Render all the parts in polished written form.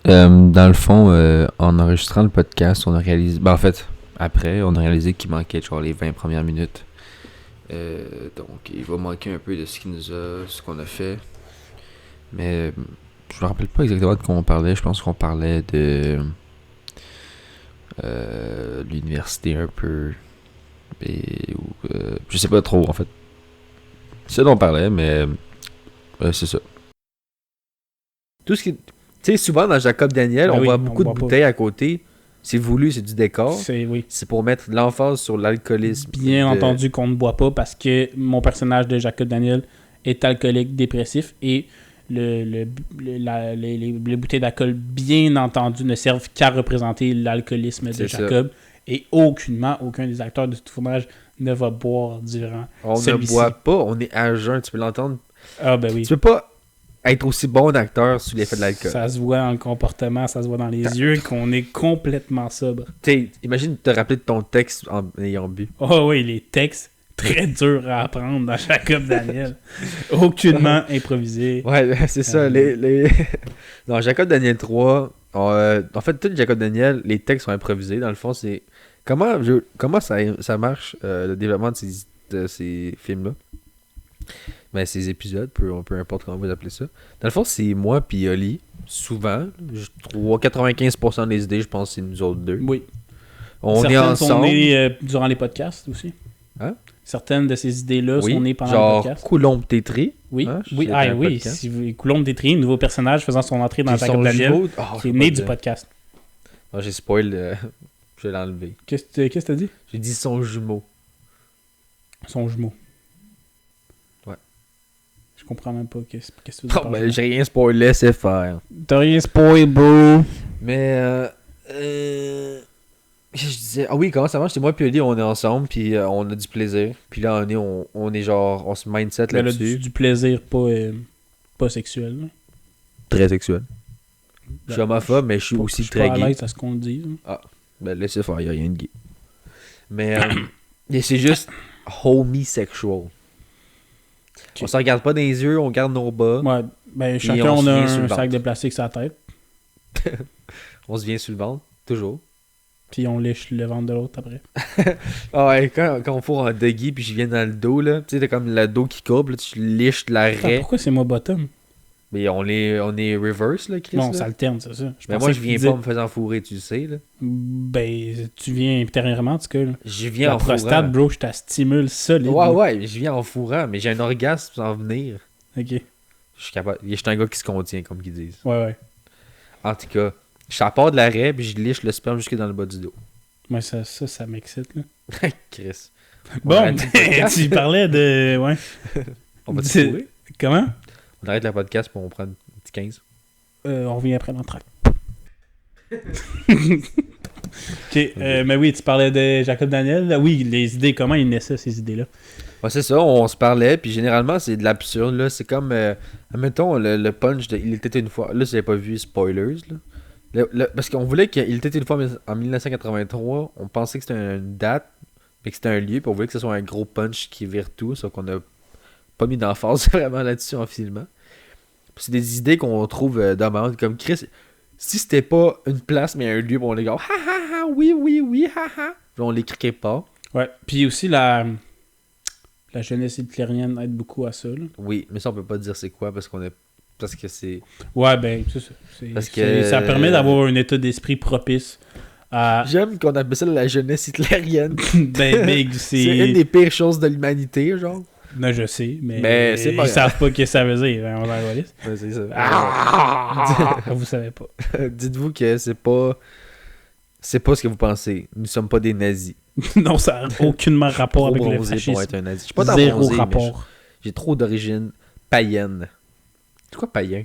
Dans le fond, en enregistrant le podcast, on a réalisé... Ben, en fait, après, on a réalisé qu'il manquait genre les 20 premières minutes. Donc, il va manquer un peu de ce qu'on a fait. Mais je me rappelle pas exactement de quoi on parlait. Je pense qu'on parlait de l'université un peu. Je sais pas trop, en fait. C'est ce dont on parlait, mais c'est ça. Tout ce qui... Tu sais, souvent dans Jacob Daniel, on voit beaucoup de bouteilles à côté. C'est voulu, c'est du décor. C'est pour mettre de l'emphase sur l'alcoolisme. Bien entendu qu'on ne boit pas parce que mon personnage de Jacob Daniel est alcoolique dépressif et les bouteilles d'alcool, bien entendu, ne servent qu'à représenter l'alcoolisme de Jacob. Et aucunement, aucun des acteurs de ce tournage ne va boire durant celui-ci. On ne boit pas, on est à jeun, tu peux l'entendre. Ah ben oui. Tu peux pas être aussi bon acteur sous l'effet de l'alcool. Ça se voit dans le comportement, ça se voit dans les yeux qu'on est complètement sobre. Imagine te rappeler de ton texte en ayant bu. Oh oui, les textes, très durs à apprendre dans Jacob Daniel. Aucunement improvisé. Ouais, c'est ça. Dans Jacob Daniel 3, en fait, tout Jacob Daniel, les textes sont improvisés. Dans le fond, c'est... Comment ça marche, le développement de ces films-là? Ben, ces épisodes, peu importe comment vous appelez ça. Dans le fond, c'est moi puis Oli, souvent. 95% des idées, je pense, c'est nous autres deux. Oui. On est ensemble. Sont nées durant les podcasts aussi. Hein? Certaines de ces idées-là sont nées pendant le podcast. Genre Coulombe-Tétri. Oui, hein? Oui. Coulombe-Tétri, nouveau personnage faisant son entrée dans Jacob Daniel, qui est né du podcast. Oh, j'ai spoil, je vais l'enlever. Qu'est-ce que t'as dit? J'ai dit son jumeau. Son jumeau. Ouais. Je comprends même pas qu'est-ce que tu veux dire. Ben, j'ai rien spoilé, c'est faire. T'as rien spoilé, bro. Mais, je disais, ah oui, comment ça marche? C'est moi et Oli, on est ensemble, puis on a du plaisir. Puis là, on est genre, on se mindset là-dessus. Du plaisir pas sexuel. Là. Très sexuel. Je suis homophobe, mais je suis aussi très gay. Je suis pas à l'aise à ce qu'on dit. Hein. Ah, ben laissez faire, il n'y a rien de gay. Mais c'est juste homosexual. Okay. On se regarde pas dans les yeux, on garde nos bas. Ouais, ben chacun on a un sac de plastique sur la tête. On se vient sur le ventre, toujours. Puis on lèche le ventre de l'autre après. Ah ouais, quand on fourre en doggy puis je viens dans le dos, là, tu sais, t'as comme le dos qui courbe, là, tu liches l'arrêt. Pourquoi c'est moi bottom? Mais on est reverse, là, Chris. Non, ça alterne, c'est ça. Mais moi, je viens pas en me faisant fourrer, tu le sais, là. Ben, tu viens intérieurement, en tout cas. Là. Je viens en prostate, fourrant. Bro, je t'astimule solide. Ouais, je viens en fourrant, mais j'ai un orgasme sans venir. Ok. Je suis capable. Je suis un gars qui se contient, comme qu'ils disent. Ouais. En tout cas, je suis à part de l'arrêt, puis je liche le sperme jusque dans le bas du dos. Ouais, ça m'excite, là. Chris. Bon, tu parlais de... Ouais. On va te fourrer? Comment? On arrête le podcast pour on prend un petit 15. On revient après dans le track. Ok, mais oui, tu parlais de Jacob Daniel. Oui, les idées, comment il naissait ces idées-là? Ouais, c'est ça, on se parlait, puis généralement, c'est de l'absurde, là. C'est comme, admettons, le punch de Il était une fois. Là, si vous n'avez pas vu, spoilers, là. Parce qu'on voulait qu'il était une fois en 1983, on pensait que c'était une date, mais que c'était un lieu, puis on voulait que ce soit un gros punch qui vire tout, sauf qu'on a pas mis d'emphase vraiment là-dessus en filmant. Puis c'est des idées qu'on trouve dommages, comme Chris, si c'était pas une place, mais un lieu, on les gars, ha ha ha, oui, ha ha. Puis on l'écrit pas. Ouais, puis aussi la jeunesse hitlérienne aide beaucoup à ça. Là. Oui, mais ça on peut pas dire c'est quoi parce que c'est... Ouais, ben, c'est ça. Parce que ça permet d'avoir un état d'esprit propice à... J'aime qu'on appelle ça la jeunesse hitlérienne. Ben, c'est une des pires choses de l'humanité, genre. Non, je sais, mais c'est pas ils savent pas ce que ça veut dire. On va ouais, c'est ça. Vous savez pas. Dites-vous que c'est pas ce que vous pensez. Nous sommes pas des nazis. Non, ça n'a aucunement rapport avec le fascisme. Pour être un nazi. Je suis pas zéro rapport. J'ai trop d'origine païenne. C'est quoi païen?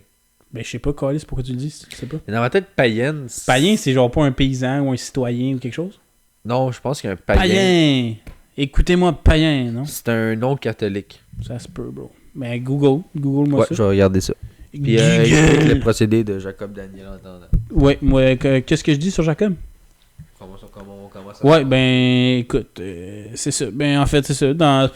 Ben, je sais pas, Calis, pourquoi tu le dis, tu sais pas. Mais dans ma tête, païenne... Païen, c'est genre pas un paysan ou un citoyen ou quelque chose? Non, je pense qu'un païen... Païen! Écoutez-moi, païen, non? C'est un nom catholique. Ça se peut, bro. Mais Google-moi ça. Ouais, je vais regarder ça. Puis explique le procédé de Jacob Daniel en attendant. Ouais, qu'est-ce que je dis sur Jacob? Comment ça ouais, ben, écoute, c'est ça. Ben, en fait, c'est ça.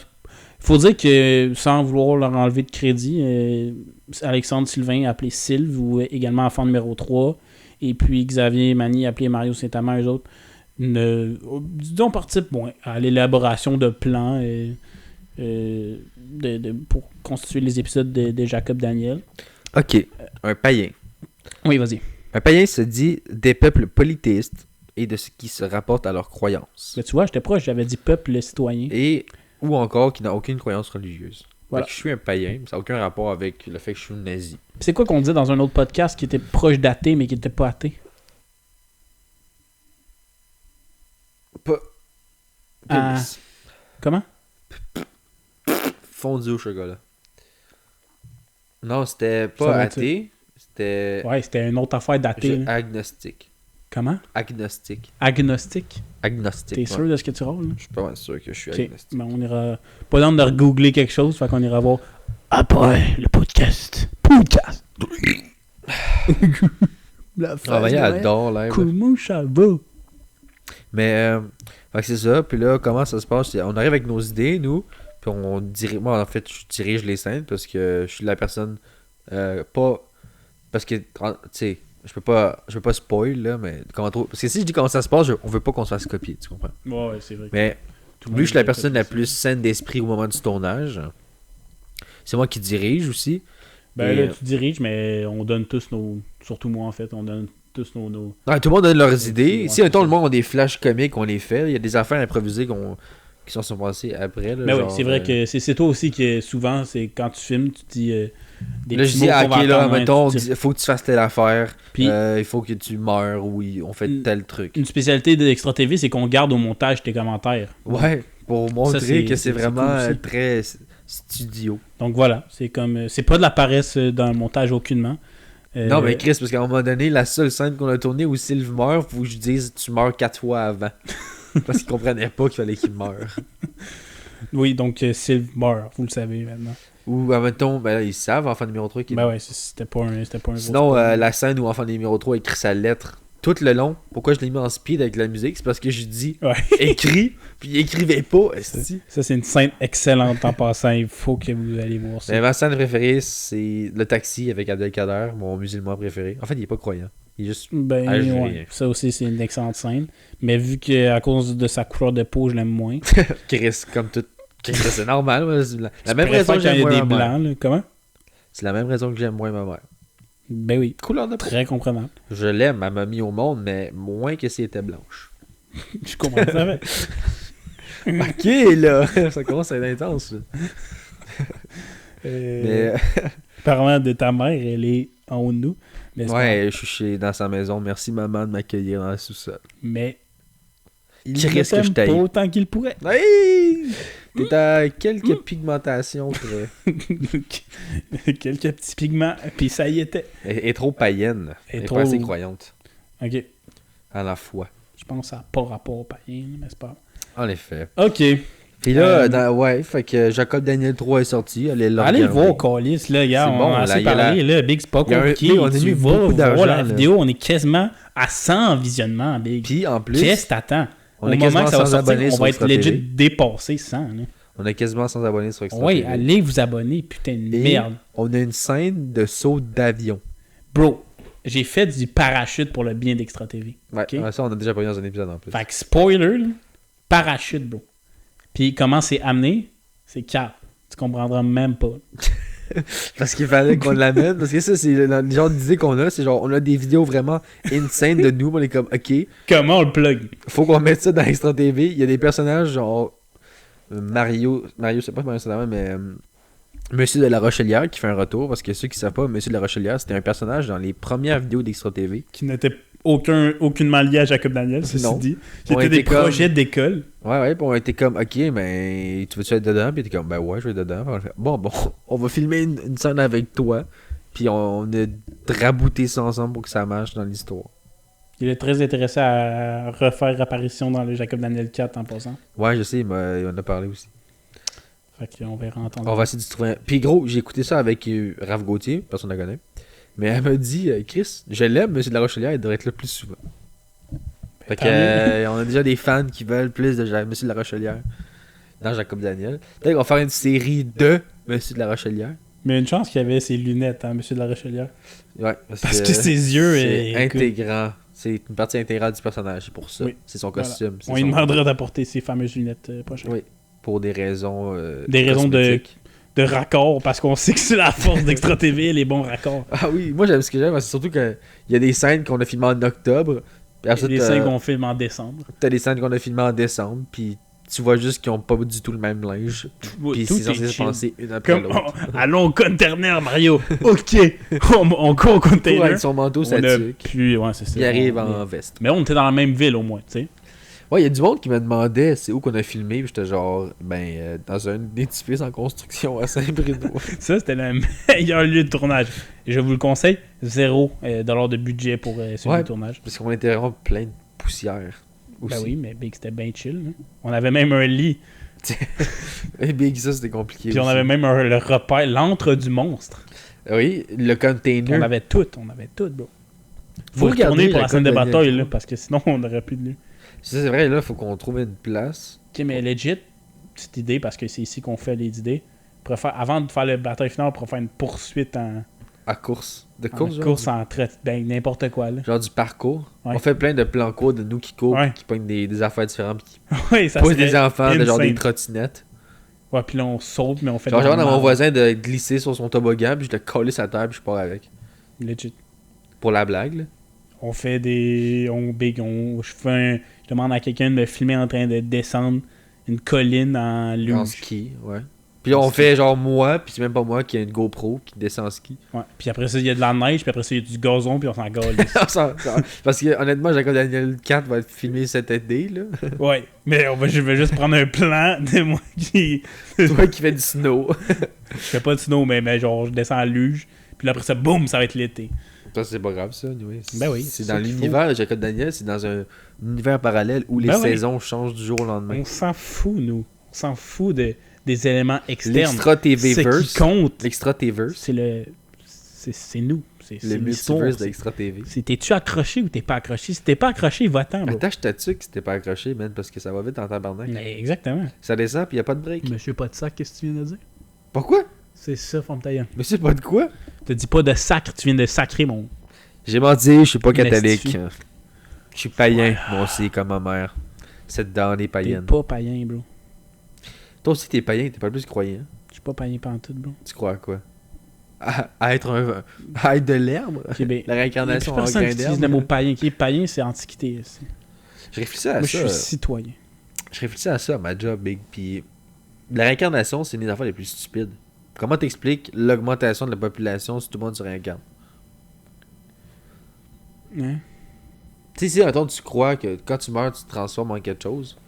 Faut dire que, sans vouloir leur enlever de crédit, Alexandre Sylvain, appelé Sylve, ou également enfant numéro 3, et puis Xavier Mani, appelé Mario Saint-Amand, eux autres, disons, participent à l'élaboration de plans pour constituer les épisodes de Jacob Daniel. Ok, un païen. Oui, vas-y. Un païen se dit des peuples polythéistes et de ce qui se rapporte à leurs croyances. Mais tu vois, j'étais proche, j'avais dit peuple citoyen. Et, ou encore qui n'a aucune croyance religieuse. Voilà. Fait que je suis un païen, mais ça n'a aucun rapport avec le fait que je suis nazi. C'est quoi qu'on disait dans un autre podcast qui était proche d'athée, mais qui était pas athée? Pas. Pénis. Comment? Fondu au chocolat. Non, c'était Ça pas va être athée. C'était Ouais, c'était une autre affaire d'athée. là. agnostique. Comment? Agnostique. Agnostique. Agnostique. T'es sûr de ce que tu rôles? Là? Je suis pas mal sûr que je suis Ok, agnostique. ben on ira pas dans de regoogler quelque chose, fait qu'on ira voir après le podcast. Podcast! La Travailler adore l'air. Comment ça va? Mais, fait que c'est ça. Puis là, comment ça se passe? On arrive avec nos idées, nous. Puis on dirige. Moi, en fait, je dirige les scènes parce que je suis la personne. Pas. Parce que, tu sais, je peux pas spoil, là, mais. Parce que si je dis comment ça se passe, on veut pas qu'on se fasse copier, tu comprends? Ouais, c'est vrai. Mais, lui, je suis la personne la plus saine d'esprit au moment du tournage. C'est moi qui dirige aussi. Ben Et, là, tu diriges, mais on donne tous nos. Surtout moi, en fait, on donne tous nos. Ouais, tout le monde donne leurs idées. Ouais, Si un temps c'est le monde a des flashs comiques, on les fait. Il y a des affaires improvisées qui sont passées après. Là, Mais oui, genre, c'est vrai que c'est toi aussi que souvent, c'est quand tu filmes, tu dis. Des Là, je petits dis, mots ah, qu'on va ok, là, entendre, mettons, tu dis- il faut que tu fasses telle affaire. Puis- Il faut que tu meurs ou on fait tel truc. Une spécialité d'Extra TV, c'est qu'on garde au montage tes commentaires. Ouais, pour montrer c'est- que c'est c'est vraiment cool aussi. très studio. Donc voilà, c'est comme. C'est pas de la paresse dans le montage aucunement. Non, mais Chris, parce qu'à un moment donné, la seule scène qu'on a tournée où Sylve meurt, faut que je dise tu meurs 4 fois avant. Parce qu'il comprenait pas qu'il fallait qu'il meure. Oui, donc Sylve meurt, vous le savez maintenant. Ou, admettons, ben là, ils savent, enfant numéro 3 qui Ben ouais, c'était pas un gros Sinon, spoil. la scène où enfant numéro 3 écrit sa lettre tout le long, pourquoi je l'ai mis en speed avec la musique, c'est parce que je dis Ouais. écrit, puis il écrivait pas. esti. Ça, c'est une scène excellente en passant. Il faut que vous allez voir ça. Mais ma scène préférée, c'est le taxi avec Abdelkader, mon musulman préféré. En fait, il est pas croyant. Il est juste. Ben, algérien. ouais, ça aussi, c'est une excellente scène. Mais vu qu'à cause de sa couleur de peau, je l'aime moins. Chris, comme tout. Chris, c'est normal. moi, c'est la même Je raison préfère que quand il j'aime y a moins des ma mère. blancs, là. Comment? C'est la même raison que j'aime moins ma mère. Ben oui, Couleur de peau. très comprenable. Je l'aime, elle m'a mis au monde, mais moins que si elle était blanche. Je comprends ça. Mais... Ok, là, ça commence à être intense. Là. Mais. Parlant de ta mère, elle est en haut de nous. n'est-ce pas? Ouais, je suis dans sa maison. Merci maman de m'accueillir dans le sous-sol. Mais il Qui ne risque que je t'aime pas t'aille? autant qu'il pourrait. Hey! T'es à quelques pigmentations près. Quelques petits pigments, puis ça y était. Elle est trop païenne. Elle est trop- pas assez croyante. Ok, À la fois. je pense que ça n'a pas rapport au païen, mais c'est pas. En effet. Ok. Puis là, Euh, ouais, fait que Jacob Daniel 3 est sorti. Allez le Allez le regarder. voir, Calis, là, gars, C'est on bon, a là, assez il y a parlé, là, Big, c'est pas il y a un- compliqué. oui, on a Tu mis vas beaucoup voir d'argent, la là. vidéo, on est quasiment à 100 visionnements, Big. Puis en plus, Qu'est-ce que t'attends? on Au est moment quasiment que ça va sans sortir, abonnés on sur va être Extra legit TV. dépassé 100, là. On est quasiment sans abonnés sur Extra Oui, TV. allez vous abonner, putain de Et merde. on a une scène de saut d'avion. Bro, j'ai fait du parachute pour le bien d'Extra TV. Ouais, Ok. ouais, ça, on a déjà pas eu dans un épisode en plus. Fait que spoiler, là, parachute, bro. Puis comment c'est amené, c'est cap. Tu comprendras même pas. Parce qu'il fallait qu'on l'amène. Parce que ça, c'est le genre d'idée qu'on a. C'est genre, on a des vidéos vraiment insane de nous. On est comme, ok, Comment on le plug? faut qu'on mette ça dans Extra TV. Il y a des personnages genre Mario, c'est pas Mario Saint-Amand, mais Monsieur de la Rochelière qui fait un retour. Parce que ceux qui savent pas, Monsieur de la Rochelière, c'était un personnage dans les premières vidéos d'Extra TV. Qui n'était aucunement lié à Jacob Daniel, ceci Non. dit. Qui On étaient des était comme- projets d'école. Ouais, puis on était comme, ok, mais tu veux-tu être dedans? Puis t'es comme, ben ouais, je vais être dedans. Puis on fait, bon, on va filmer une scène avec toi. Puis on a rabouté ça ensemble pour que ça marche dans l'histoire. Il est très intéressé à refaire apparition dans le Jacob Daniel 4 en passant. Ouais, je sais, mais on en a parlé aussi. Fait qu'on verra entendre. On va essayer de se trouver un... Puis gros, j'ai écouté ça avec Raph Gauthier, personne ne la connaît. Mais elle m'a dit, Chris, je l'aime, Monsieur de la Rochelière, il devrait être là plus souvent. Fait que, tant mieux. on a déjà des fans qui veulent plus de Monsieur de la Rochelière dans Jacob Daniel. Peut-être qu'on va faire une série de Monsieur de la Rochelière. Mais une chance qu'il y avait ses lunettes, hein, Monsieur de la Rochelière. Ouais, Parce que ses yeux... c'est écoute, intégrant. C'est une partie intégrale du personnage, c'est pour ça. Oui. C'est son costume. c'est on lui son- demandera d'apporter ses fameuses lunettes prochaines. Oui, pour des raisons Des raisons cosmétiques. de raccord, parce qu'on sait que c'est la force d'Extra TV, les bons raccords. Ah oui, moi j'aime ce que j'aime, c'est surtout qu'il y a des scènes qu'on a filmées en octobre. Puis après ça, Les scènes qu'on filme en décembre. t'as des scènes qu'on a filmées en décembre, puis tu vois juste qu'ils ont pas du tout le même linge. Puis Tout c'est est censé se chill. passer une après Comme, l'autre. allons au container, Mario. Ok, on court au Pour container. avec son manteau, sa On a tuque. plus... Ouais, c'est ça. Il arrive On- en veste. Mais on était dans la même ville, au moins, tu sais. Ouais, il y a du monde qui me demandait c'est où qu'on a filmé, puis j'étais genre, dans un édifice en construction à Saint-Bruno. Ça, c'était le meilleur lieu de tournage. Et je vous le conseille, $0 de budget pour ce lieu Ouais. de tournage. Parce qu'on était vraiment plein de poussière. Aussi. Ben oui, mais Big, c'était bien chill. Hein. On avait même un lit. Et bien que ça, c'était compliqué. Puis on aussi. avait même le repère, l'antre du monstre. Oui, le container. On avait tout, bro. Faut Faut regarder retourner pour la la scène de cote de bataille, Niagara. là, parce que sinon, on n'aurait plus de lieu. Ça, c'est vrai, là, faut qu'on trouve une place. Ok, mais legit, petite idée, parce que c'est ici qu'on fait les idées. Avant de faire le bataille final, on pourrait faire une poursuite en À course. De en course, genre? course en traite, ben n'importe quoi, là. Genre du parcours. Ouais. On fait plein de plans courts de nous qui courent, Ouais. qui pognent des affaires différentes, puis qui Oui, ça poussent serait des enfants, de genre des insane. trottinettes. Ouais, puis là, on saute, mais on fait Genre, de j'ai la dans mon merde. voisin de glisser sur son toboggan, puis je le coller sa table, puis je pars avec. Legit. Pour la blague, là. On fait des... Je demande à quelqu'un de me filmer en train de descendre une colline en En luge. ski, ouais. Puis là, on fait genre moi, puis c'est même pas moi qui a une GoPro qui descend en ski. Ouais. Puis après ça, il y a de la neige, puis après ça, il y a du gazon, puis on s'en gale. Parce que honnêtement, Jacob Daniel 4 va être filmé cet été, là. Ouais, mais je vais juste prendre un plan de moi qui... Toi qui fais du snow. Je fais pas de snow, mais genre, je descends en luge, puis là, après ça, boum, ça va être l'été. Ça, c'est pas grave, ça. Oui. Ben oui, C'est c'est dans ça qu'il l'univers de Jacob Daniel, c'est dans un univers parallèle où les Ben oui. saisons changent du jour au lendemain. On s'en fout, nous. On s'en fout des éléments externes. L'extra Ce TV-verse. qui compte, L'extra TV-verse. c'est c'est nous. C'est Le l'histoire. multiverse d'Extra TV. T'es-tu accroché ou t'es pas accroché? Si t'es pas accroché, va-t'en, bro. Attache ta tuque si t'es pas accroché, man, parce que ça va vite en tabarnak. Mais exactement. Ça descend puis y a pas de break. Monsieur pas de sac, qu'est-ce que tu viens de dire? Pourquoi? C'est ça, forme ta gueule. Mais c'est pas de quoi? Te dis pas de sacre, tu viens de sacrer mon... J'ai menti, je suis pas catholique. Mystifie. Je suis païen, moi aussi, comme ma mère. Cette dame est T'es païenne. pas païen, bro. Toi aussi, t'es païen, t'es pas plus croyant. Je suis pas païen pantoute, bro. Tu crois à quoi? À être à être de l'herbe? Ok, ben, La il y a réincarnation plus en personne grain qui utilise le d'herbe? mot païen. Qui est païen, c'est antiquité. Aussi. Je réfléchissais à Moi, ça. je suis citoyen. Je réfléchissais à ça à ma job, Big. Puis la réincarnation, c'est une des affaires les plus stupides. Comment t'expliques l'augmentation de la population si tout le monde se réincarne? Hein? Tu sais, si, attends, tu crois que quand tu meurs, tu te transformes en quelque chose,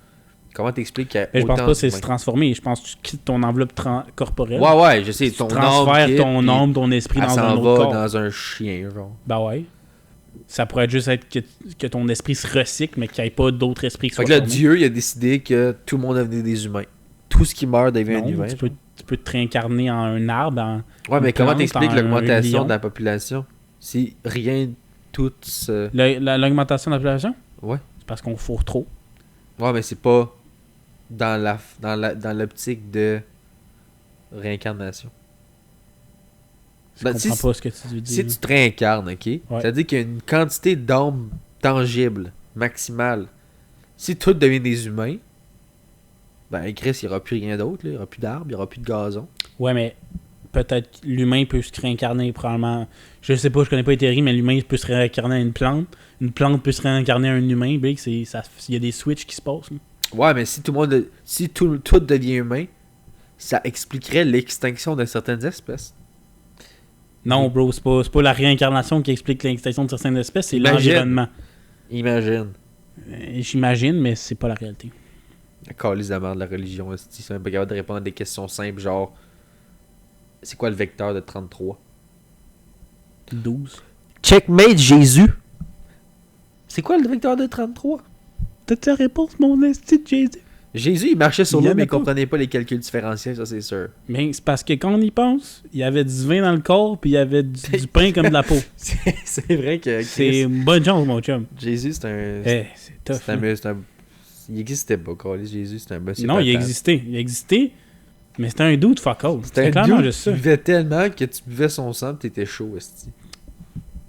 comment t'expliques qu'il y a Mais je pense autant pas que c'est se d'humains? transformer. Je pense que tu quittes ton enveloppe corporelle. Ouais, ouais, je sais, Tu ton transfères âme, ton puis âme, ton esprit elle dans un s'en autre va corps. dans un chien, genre. Ben ouais. Ça pourrait juste être que ton esprit se recycle, mais qu'il n'y ait pas d'autres esprits qui Fait soient que là, formés. Dieu, il a décidé que tout le monde devenait des humains. Tout ce qui meurt devient un Non, humain. tu peux te réincarner en un arbre. Ouais, mais une comment plante, t'expliques en l'augmentation lion? de la population? Si rien, tout se... L'augmentation de la population? Ouais. C'est parce qu'on fourre trop. Ouais, mais c'est pas dans l'optique de réincarnation. Je Ben, comprends si- pas ce que tu veux dire. Si tu te réincarnes, ok? Ouais. Ça veut dire qu'il y a une quantité d'âmes tangible, maximale. Si tout devient des humains, ben Chris, il n'y aura plus rien d'autre, là. Il n'y aura plus d'arbres, il n'y aura plus de gazon. Ouais, mais peut-être que l'humain peut se réincarner probablement. Je sais pas, je connais pas les théories, mais l'humain peut se réincarner à une plante. Une plante peut se réincarner à un humain. Big, il y a des switches qui se passent. Là. Ouais, mais si tout le monde, si tout devient humain, ça expliquerait l'extinction de certaines espèces. Non, bro, c'est pas la réincarnation qui explique l'extinction de certaines espèces, c'est Imagine. l'environnement. Imagine. J'imagine, mais c'est pas la réalité. La calice de la merde de la religion, ils sont même pas capables de répondre à des questions simples, genre c'est quoi le vecteur de 33? 12. Checkmate Jésus. C'est quoi le vecteur de 33? T'as ta réponse, mon esti de Jésus? Jésus, il marchait sur Il y l'eau, en a mais il pas. comprenait pas les calculs différentiels, ça c'est sûr. Mais c'est parce que quand on y pense, il y avait du vin dans le corps, puis il y avait du pain comme de la peau. C'est vrai que C'est Christ, une bonne chance, mon chum. Jésus, c'est un... C'est tough. c'est un, hein. c'est un- il existait pas, Carlis. Jésus, c'est un monsieur Non, il a patate. existé. Il a existé Mais c'était un dude fuck all. C'était un clairement dude juste qui ça. buvait tellement que tu buvais son sang pis t'étais chaud, esti.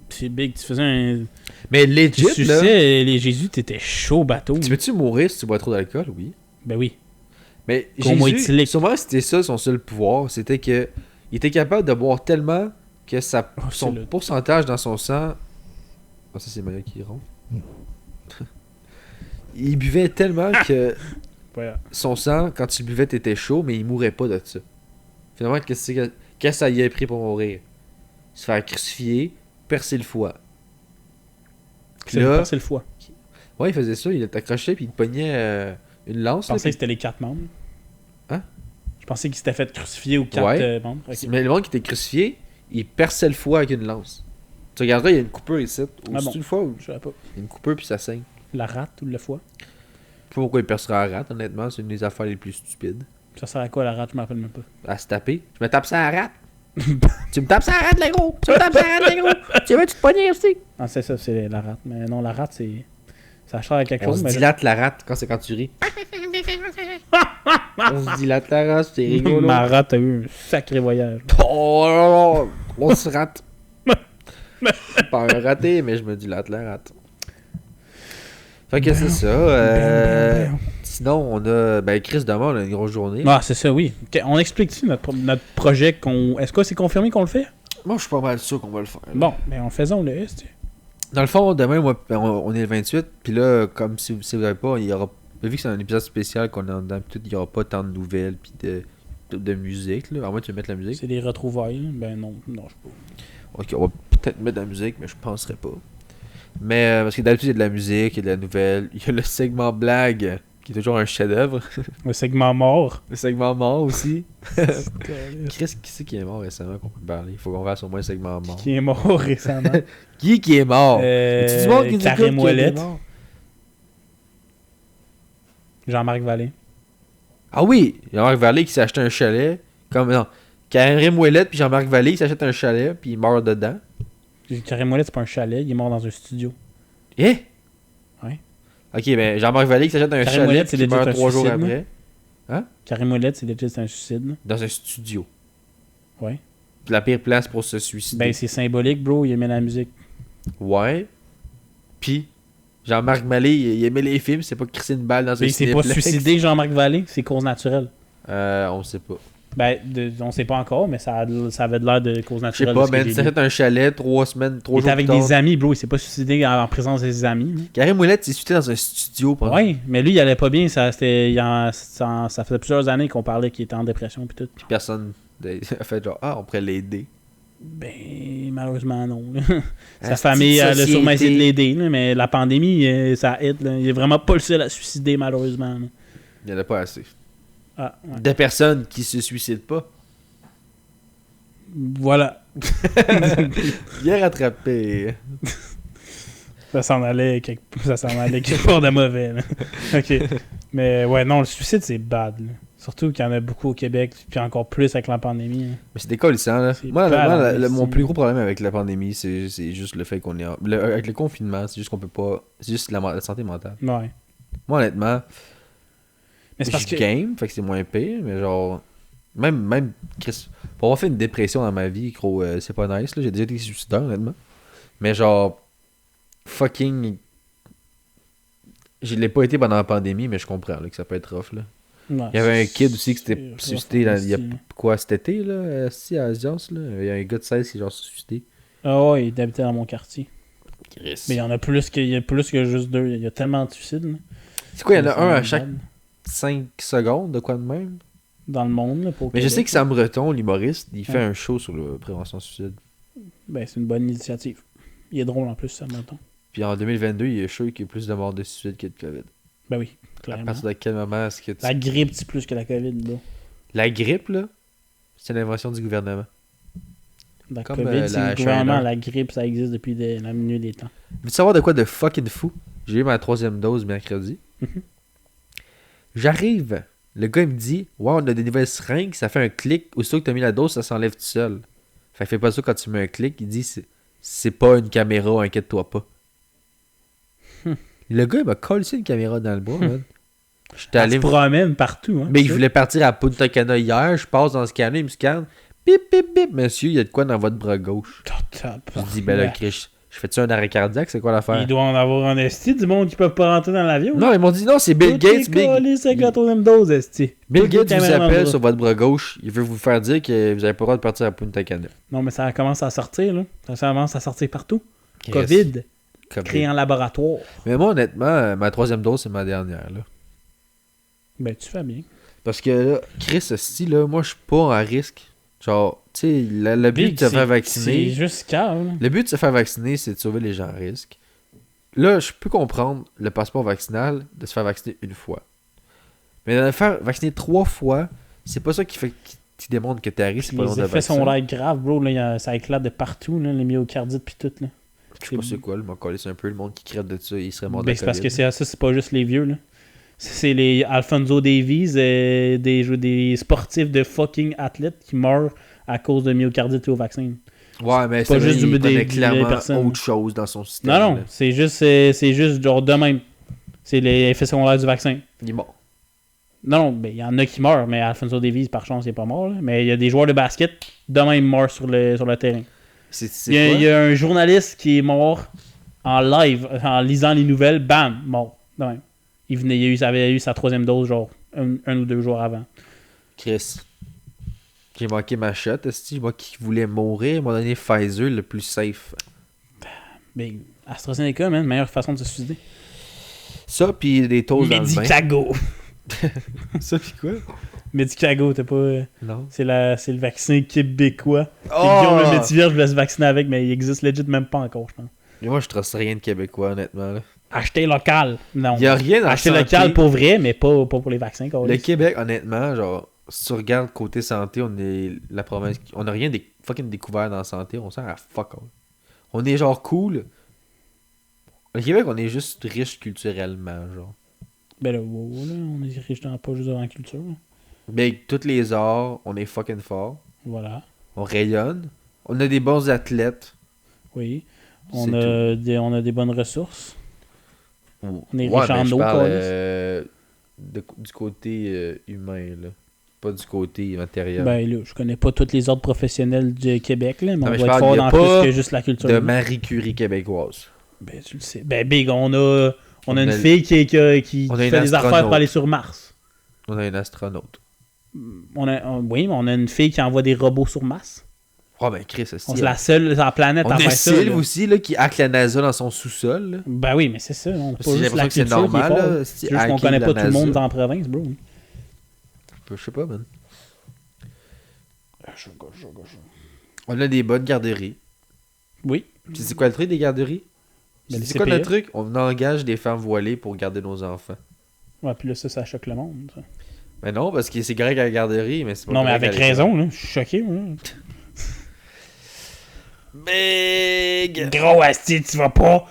C'est big, tu faisais un... Mais Tu legit, là, suçais les Jésus, t'étais chaud bateau. tu veux-tu mourir si tu bois trop d'alcool? Oui. Ben oui. Mais Coma Jésus, éthylique. sûrement c'était ça son seul pouvoir, c'était que il était capable de boire tellement que son c'est le- pourcentage dans son sang... Ah, ça c'est Maya qui ronfle. Il buvait tellement que Ouais. son sang, quand tu le buvais, t'étais chaud, mais il mourait pas de ça. Finalement, qu'est-ce que ça y a pris pour mourir? Se faire crucifier, percer le foie. Puis là, C'est le foie. ouais, il faisait ça, il t'accrochait puis il te pognait une lance. Je là, pensais que puis- c'était les 4 membres. Hein? Je pensais qu'il s'était fait crucifier aux 4 Ouais. membres. Ok. Mais le monde qui était crucifié, il perçait le foie avec une lance. Tu regarderas, il y a une coupure ici. Ou Ah c'est bon. une fois où Je savais pas. il y a une coupure puis ça saigne. La rate ou le foie? Je sais pas pourquoi il percera la rate, honnêtement, c'est une des affaires les plus stupides. Ça sert à quoi la rate? Je m'en rappelle même pas. À se taper. Je me tape ça à la rate. Tu me tapes ça à la rate, le gros. Tu me tapes ça à la rate, le gros. Tu veux, tu te pognes aussi. Ah, c'est ça, c'est la rate. Mais non, la rate, c'est. Ça sert à quelque On chose. se Mais dilate la rate quand tu ris. On se dilate la rate, c'est rigolo. ma rate a eu un sacré voyage. Oh, on se rate. Pas un raté, mais je me dilate la rate. Fait que c'est ça. Sinon, on a. Ben, Chris, demain, on a une grosse journée. Ah, c'est ça, oui. On explique-tu notre projet qu'on. Est-ce que c'est confirmé qu'on le fait? Moi, je suis pas mal sûr qu'on va le faire. là. Bon, mais faisons-le. est-ce que- Dans le fond, demain, on est le 28. Puis là, comme si vous savez pas, il y aura. Vu que c'est un épisode spécial qu'on est en dedans, il y aura pas tant de nouvelles puis de musique. Là. À moins que tu veux mettre la musique. C'est des retrouvailles. Là. Ben non, non, je sais pas. Ok, on va peut-être mettre de la musique, mais je penserais pas. Mais parce que d'habitude, il y a de la musique, il y a de la nouvelle. Il y a le segment blague, qui est toujours un chef-d'œuvre. Le segment mort. Le segment mort aussi. Chris, qui c'est qui est mort récemment qu'on peut parler? Il faut qu'on fasse au moins un segment mort. Qui est mort récemment. Qui est mort? Y a-tu du monde qui nous Karim écoute qui est Ouellet. mort? Jean-Marc Vallée. Ah oui! Jean-Marc Vallée qui s'est acheté un chalet. Comme non. Karim Ouellet puis Jean-Marc Vallée, ils s'achètent un chalet puis il meurt dedans. Karim Ouellet, c'est pas un chalet, il est mort dans un studio. Eh? Ouais. Ok, ben Jean-Marc Vallée qui s'achète un Karim chalet Ouellet, puis c'est il legit meurt un 3 jours suicide, après. Karim Ouellet, c'est legit, c'est un suicide. Là. Dans un studio. Ouais. Puis la pire place pour se suicider. Ben, c'est symbolique, bro, il aimait la musique. Ouais. Puis Jean-Marc Vallée, il aimait les films, c'est pas crisser une balle dans un Mais il s'est pas cinéplex. suicidé, Jean-Marc Vallée, c'est cause naturelle. On sait pas. Ben, on sait pas encore, mais ça avait de l'air de cause Je sais naturelle. pas, de ce que man, j'ai il s'est lu. fait un chalet 3 semaines, 3 Il jours était avec plus tard. des amis, bro, il s'est pas suicidé en présence de ses amis. là. Karim Ouellet s'est suicidé dans un studio pendant... Ouais, mais lui, il allait pas bien. Ça faisait plusieurs années qu'on parlait qu'il était en dépression pis tout. Puis personne a fait genre, on pourrait l'aider. Ben, malheureusement, non. là. Sa Asti famille de elle a société. sûrement essayé de l'aider, là, mais la pandémie, ça aide. Là. Il est vraiment pas le seul à se suicider, malheureusement. là. Il y en a pas assez. Ah, ouais. Des personnes qui se suicident pas. Voilà. Bien rattrapé. Ça s'en allait quelque part de mauvais. Là. OK. Mais ouais, non, le suicide, c'est bad. là. Surtout qu'il y en a beaucoup au Québec, puis encore plus avec la pandémie. hein. Mais c'est décollissant, là. C'est Moi, pas honnêtement, la mon médecine. plus gros problème avec la pandémie, c'est juste le fait qu'on est... avec le confinement, c'est juste qu'on peut pas... C'est juste la santé mentale. Ouais. Moi, honnêtement, Mais c'est parce je que... game, fait que c'est moins pire, mais genre... Même Chris, pour avoir fait une dépression dans ma vie, gros, c'est pas nice, là. J'ai déjà été suicidaire, honnêtement. Mais genre... Fucking... Je l'ai pas été pendant la pandémie, mais je comprends là, que ça peut être rough, là. Ouais, Il y avait un c'est- kid aussi qui s'était c'est suicidé rough, il y a aussi. quoi cet été là, si à Asiance là, il y a un gars de 16 qui est genre suicidé. Ah ouais, il habitait dans mon quartier. Chris. Mais il y en a plus que juste deux. Il y a tellement de suicides. là. C'est quoi, il y en a C'est un à vraiment chaque bad. 5 secondes de quoi de même. Dans le monde. Là, pour Mais je Québec, sais que là. Sam Breton, l'humoriste, il fait Ouais. un show sur la prévention suicide. Ben, c'est une bonne initiative. Il est drôle en plus, ça, mettons. Puis en 2022, il est sûr qu'il y a plus de morts de suicide que de COVID. Ben oui, À clairement. partir de quel moment est-ce que tu... La grippe, c'est plus que la COVID, là. La grippe là, c'est l'invention du gouvernement. La Comme, COVID, c'est la le gouvernement. Shiner. La grippe, ça existe depuis la minute des temps. Veux-tu savoir de quoi de fucking fou? J'ai eu ma 3e dose mercredi. Mhm. J'arrive. Le gars, il me dit, wow, on a des nouvelles seringues, ça fait un clic. Aussitôt que tu as mis la dose, ça s'enlève tout seul. Fait que fais pas ça quand tu mets un clic. Il dit, c'est pas une caméra, inquiète-toi pas. Le gars, il m'a collé une caméra dans le bras, man. J'étais Elle allé... se promène partout. Hein, Mais il voulait partir à Punta Cana hier. Je passe dans le scanner, il me scanne. Bip, bip, bip. Monsieur, il y a de quoi dans votre bras gauche? Je dis, ben là, Chris, je fais-tu un arrêt cardiaque? C'est quoi l'affaire? Il doit en avoir un esti du monde qui peuvent pas rentrer dans l'avion. Non, ils m'ont dit, non, c'est Bill Gates. C'est la troisième dose, esti. Bill Gates vous appelle sur votre bras gauche. Il veut vous faire dire que vous avez pas le droit de partir à Punta Cana. Non, mais ça commence à sortir, là. Ça commence à sortir partout. COVID. Créé en laboratoire. Mais moi, honnêtement, ma troisième dose, c'est ma dernière, là. Ben, tu fais bien. Parce que là, Chris, là, moi, je suis pas en risque. Genre, tu sais, le but de se faire vacciner... C'est juste calme. Le but de se faire vacciner, c'est de sauver les gens à risque. Là, je peux comprendre le passeport vaccinal de se faire vacciner une fois. Mais de se faire vacciner 3 fois, c'est pas ça qui démontre que t'es à risque. Les effets sont l'air graves, bro. Là, ça éclate de partout, là, les myocardites pis tout. Là. Je sais pas c'est quoi, m'en coller, c'est un peu le monde qui crève de ça, il serait mort de ben, la c'est parce COVID. que c'est pas juste les vieux, là. C'est les Alfonso Davies, des sportifs de fucking athlètes qui meurent à cause de myocardite et au vaccin. Ouais, mais pas c'est juste il prenait des clairement personnes. autre chose dans son système. Non, là. c'est juste genre de même. C'est les effets secondaires du vaccin. Il est mort. Non, ben, il y en a qui meurent, mais Alfonso Davies, par chance, il est pas mort. Là. Mais il y a des joueurs de basket de même morts sur le terrain. Il y a un journaliste qui est mort en live, en lisant les nouvelles, bam, mort. De même. Il avait eu sa troisième dose, genre, un ou 2 jours avant. Chris. J'ai manqué ma shot, esti. Moi qui voulais mourir, il m'a donné Pfizer le plus safe. Ben, AstraZeneca, man, meilleure façon de se suicider. Ça, pis des toasts dans le vin. Medicago. Ça, pis quoi? Medicago, t'as pas... Non. C'est le vaccin québécois. Oh! Et Guillaume le Métivier, je voulais se vacciner avec, mais il existe legit même pas encore, je pense. Mais moi, je trace rien de québécois, honnêtement. Là. Acheter local. Non. Il y a rien dans la Acheter santé. local pour vrai, mais pas pour les vaccins. Le Québec, honnêtement, genre, si tu regardes côté santé, on est la province... On a rien fucking découvert dans la santé. On sert à fuck all. On est genre cool. Le Québec, on est juste riche culturellement, genre. Ben là, wow, là, on est riche pas juste dans la culture. Là. Mais avec tous les arts, on est fucking fort. Voilà. On rayonne. On a des bons athlètes. Oui. On a des bonnes ressources. On est riche en eau, du côté humain, là. Pas du côté matériel. Ben là, je connais pas tous les ordres professionnels du Québec, là, mais on mais doit je être parle, fort y a dans pas plus que juste la culture. de Marie Curie québécoise. Ben tu le sais. Ben Big, on a une fille qui fait des affaires pour aller sur Mars. On a un astronaute. Oui, mais on a une fille qui envoie des robots sur Mars. Oh ben Chris, C'est la seule sur la planète on à a faire ça. Sylve aussi, là, qui hack la NASA dans son sous-sol. Là. Ben oui, mais c'est ça. On pas J'ai juste la l'impression que c'est culture normal. qui est forte. Là, C'est juste qu'on connaît pas tout le monde dans la province, bro. Je sais pas, man. On a des bonnes garderies. Oui. Puis c'est quoi le truc des garderies? Ben, C'est quoi le truc? On engage des femmes voilées pour garder nos enfants. Ouais, puis là, ça choque le monde. Ça. Mais non, parce que c'est correct à la garderie, mais c'est pas non, mais correct avec à raison, là. Je suis choqué, moi. Big! Gros asti, tu vas pas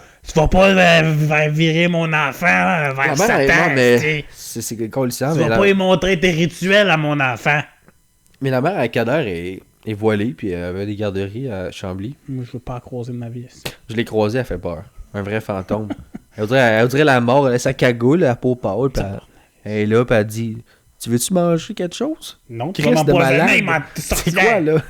virer mon enfant vers Satan, mais c'est colissant. Tu vas pas y montrer tes rituels à mon enfant. Mais la mère à Kader est voilée, puis elle avait des garderies à Chambly. Moi, je veux pas la croiser de ma vie. Je l'ai croisée, elle fait peur. Un vrai fantôme. elle dirait la mort, elle a sa cagoule, la peau pâle, puis elle est là, puis elle dit « Tu veux-tu manger quelque chose? » Non, tu vas m'empoisonner, c'est quoi, là?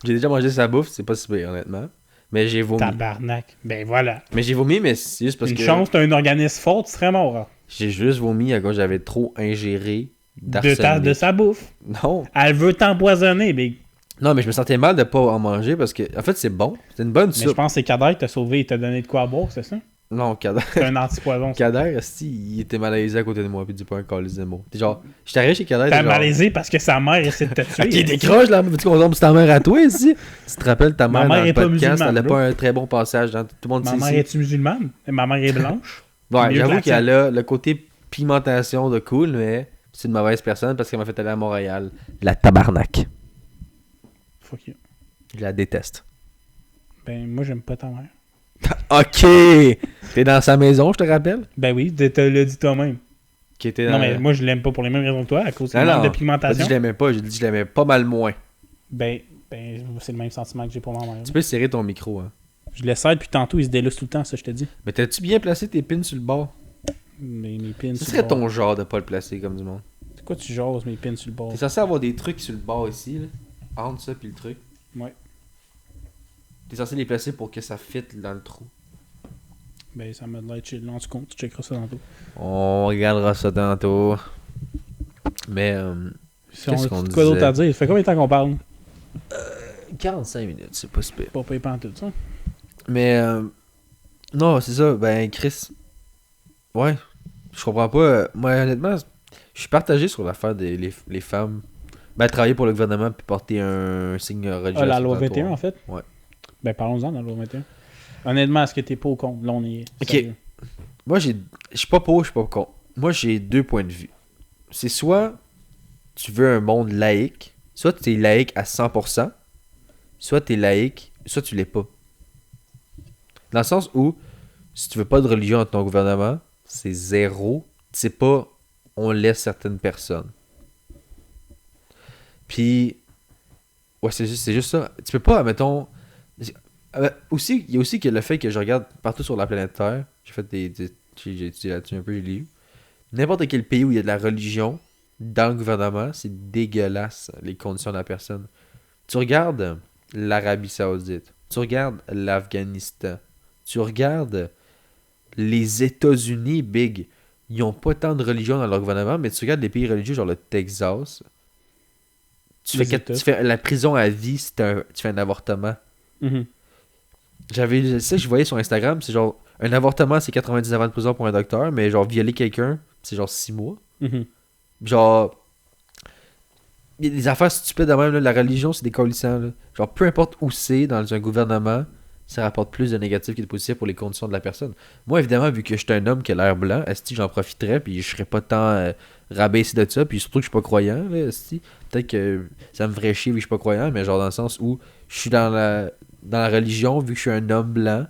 J'ai déjà mangé sa bouffe, c'est pas si pire, honnêtement. Mais j'ai vomi. Tabarnak. Ben voilà. Mais j'ai vomi, mais c'est juste parce que... Une chance, t'as un organisme fort, tu serais mort. Hein. J'ai juste vomi à cause j'avais trop ingéré d'arsenic. De sa bouffe. Non. Elle veut t'empoisonner, Big. Non, mais je me sentais mal de pas en manger parce que, en fait, c'est bon. C'est une bonne soupe. Mais je pense que c'est Kader qui t'a sauvé et t'a donné de quoi à boire, c'est ça? Non, Kader. C'est un antipoison. Kader, il était malaisé à côté de moi, puis il dit pas un calice de mots. T'es genre, j'étais arrivé chez Kader. T'as malaisé parce que sa mère essaie de te tuer. Ok, décroche là, veux-tu qu'on tombe sur ta mère à toi ici? Tu te rappelles, ta mère, Ma mère dans le est pas podcast, musulmane, elle a bro. pas un très bon passage. Tout le monde Ma sait mère ici. est-tu musulmane? Ma mère est blanche. Ouais, mieux j'avoue que la qu'elle a le côté pigmentation de cool, mais c'est une mauvaise personne parce qu'elle m'a fait aller à Montréal. La tabarnak. Fuck you. Je la déteste. Ben, moi, j'aime pas ta mère. Ok! T'es dans sa maison, je te rappelle? Ben oui, tu l'as dit toi-même. Qui était dans... Non, mais moi, je l'aime pas pour les mêmes raisons que toi, à cause de non, manque de j'ai dit pigmentation. je l'aimais pas, j'ai dit je l'aimais pas mal moins. Ben, c'est le même sentiment que j'ai pour ma mère. Tu peux serrer ton micro, hein. Je le serre depuis tantôt, il se délusse tout le temps, ça, je te dis. Mais t'as-tu bien placé tes pins sur le bord? Mes pins Ce sur serait le bord. ton genre de pas le placer comme du monde. C'est quoi tu jases mes pins sur le bord? T'es censé avoir des trucs sur le bord ici, là. Entre ça puis le truc. Ouais. T'es censé les placer pour que ça fitte dans le trou. Ben, ça m'a l'air chill. En tout cas, tu checkeras ça tantôt. On regardera ça tantôt. Mais, Si on qu'est-ce a qu'on quoi d'autre disait? à dire? Ça fait combien de temps qu'on parle? 45 minutes, c'est pas super. Pas payé tout ça. Mais, non, c'est ça. Ben, Chris. Ouais. Je comprends pas. Moi, honnêtement, je suis partagé sur l'affaire des les femmes. Ben, travailler pour le gouvernement puis porter un signe religieux. Ah, la loi ostentatoire. 21, en fait? Ouais. Ben, parlons-en de la loi 21. Honnêtement, est-ce que t'es pas au compte? Là, on est... Ok. sérieux. Moi, je suis pas pour, je suis pas contre. Moi, j'ai 2 points de vue. C'est soit tu veux un monde laïque, soit tu es laïque à 100%, soit tu es laïque, soit tu l'es pas. Dans le sens où, si tu veux pas de religion dans ton gouvernement, c'est zéro. C'est pas, on laisse certaines personnes. Puis, ouais, c'est juste ça. Tu peux pas, mettons. Aussi, il y a aussi que le fait que je regarde partout sur la planète Terre, j'ai fait j'ai étudié là-dessus un peu, j'ai lu. N'importe quel pays où il y a de la religion dans le gouvernement, c'est dégueulasse les conditions de la personne. Tu regardes l'Arabie Saoudite, tu regardes l'Afghanistan, tu regardes les États-Unis, big. Ils ont pas tant de religion dans leur gouvernement, mais tu regardes les pays religieux, genre le Texas, tu fais la prison à vie si tu fais un avortement. Mhm. Je voyais sur Instagram, c'est genre un avortement c'est 99 ans de prison pour un docteur, mais genre violer quelqu'un, c'est genre 6 mois. Mhm. Genre, il y a des affaires stupides de même, là. La religion c'est des colissants, là. Genre, peu importe où c'est dans un gouvernement, ça rapporte plus de négatif que de positif pour les conditions de la personne. Moi, évidemment, vu que je suis un homme qui a l'air blanc, esti, j'en profiterais, puis je serais pas tant rabaissé de ça, puis surtout que je suis pas croyant, là, esti. Peut-être que ça me ferait chier vu que je suis pas croyant, mais genre dans le sens où je suis dans la religion, vu que je suis un homme blanc,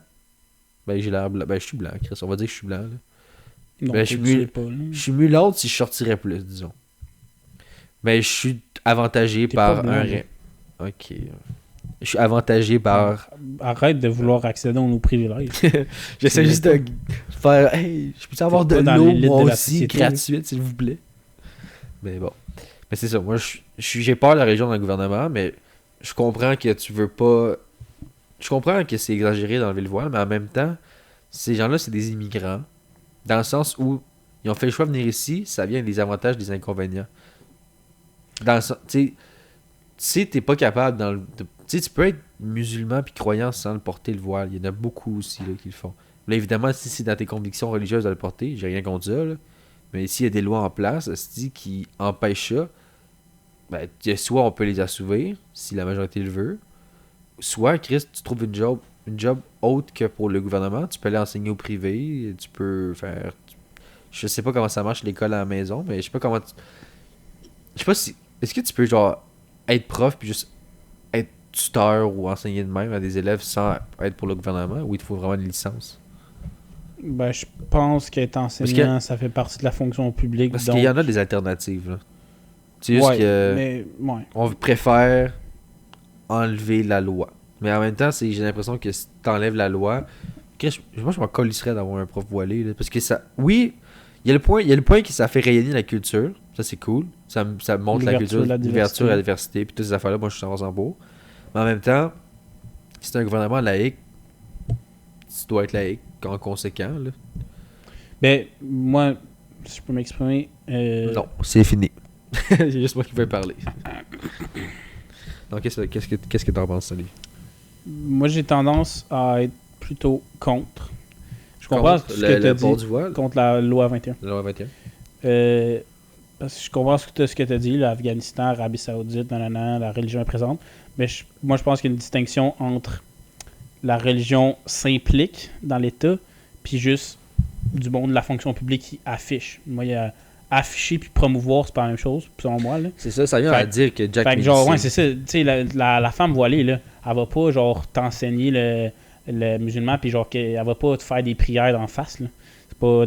ben j'ai l'air blanc. Ben je suis blanc, Chris, on va dire que je suis blanc, là. Non, Ben, tu je le suis sais pas, là. Je suis mieux l'autre si je sortirais plus, disons. Mais je suis avantagé T'es par pas blanc, un... là. Ok. Je suis avantagé par... Arrête de vouloir accéder à nos privilèges. J'essaie juste de faire... Hey, je peux avoir de pas dans l'eau, l'élite moi de la aussi, société. gratuite, s'il vous plaît. Mais bon. Mais c'est ça, moi, j'ai peur de la région dans le gouvernement, mais je comprends que tu veux pas... Je comprends que c'est exagéré d'enlever le voile, mais en même temps, ces gens-là, c'est des immigrants. Dans le sens où ils ont fait le choix de venir ici, ça vient des avantages, des inconvénients. Dans le sens... Tu sais, t'es pas capable tu sais, tu peux être musulman puis croyant sans le porter le voile. Il y en a beaucoup aussi là, qui le font. Là, évidemment, si c'est dans tes convictions religieuses de le porter, j'ai rien contre ça, là. Mais s'il y a des lois en place qui empêchent ça, ben, soit on peut les assouvir, si la majorité le veut, soit, Chris, tu trouves une job autre que pour le gouvernement, tu peux aller enseigner au privé, tu peux faire... Je sais pas comment ça marche l'école à la maison, mais je sais pas comment... Je sais pas si... Est-ce que tu peux, genre, être prof puis juste être tuteur ou enseigner de même à des élèves sans être pour le gouvernement, ou il te faut vraiment une licence? Ben, je pense qu'être enseignant, ça fait partie de la fonction publique. Parce donc... qu'il y en a des alternatives, là. C'est juste ouais, que... mais... Ouais. On préfère enlever la loi. Mais en même temps, j'ai l'impression que si t'enlèves la loi, moi je m'en colisserais d'avoir un prof voilé. Là, parce que ça. Oui, il y a le point que ça fait rayonner la culture. Ça c'est cool. Ça montre la culture, l'ouverture à la diversité, puis toutes ces affaires-là, moi je suis 100% pour. Mais en même temps, si c'est un gouvernement laïque, tu dois être laïque en conséquent. Là. Ben, moi, si je peux m'exprimer. Non, c'est fini. C'est juste moi qui veux parler. Donc, qu'est-ce que t'en penses, Sally? Moi, j'ai tendance à être plutôt contre. Je comprends ce que tu as dit. Du voile? Contre la loi 21. La loi 21. Parce que je comprends ce que tu as dit, l'Afghanistan, l'Arabie Saoudite, la religion est présente. Mais moi, je pense qu'il y a une distinction entre la religion s'implique dans l'État, puis juste du monde de la fonction publique qui affiche. Moi, il y a afficher puis promouvoir, c'est pas la même chose, selon moi. Là. C'est ça vient à dire que Jack fait que genre, ouais, c'est ça. Tu sais, la femme voilée, là, elle va pas, genre, t'enseigner le musulman, puis genre, elle va pas te faire des prières d'en face, là. C'est pas...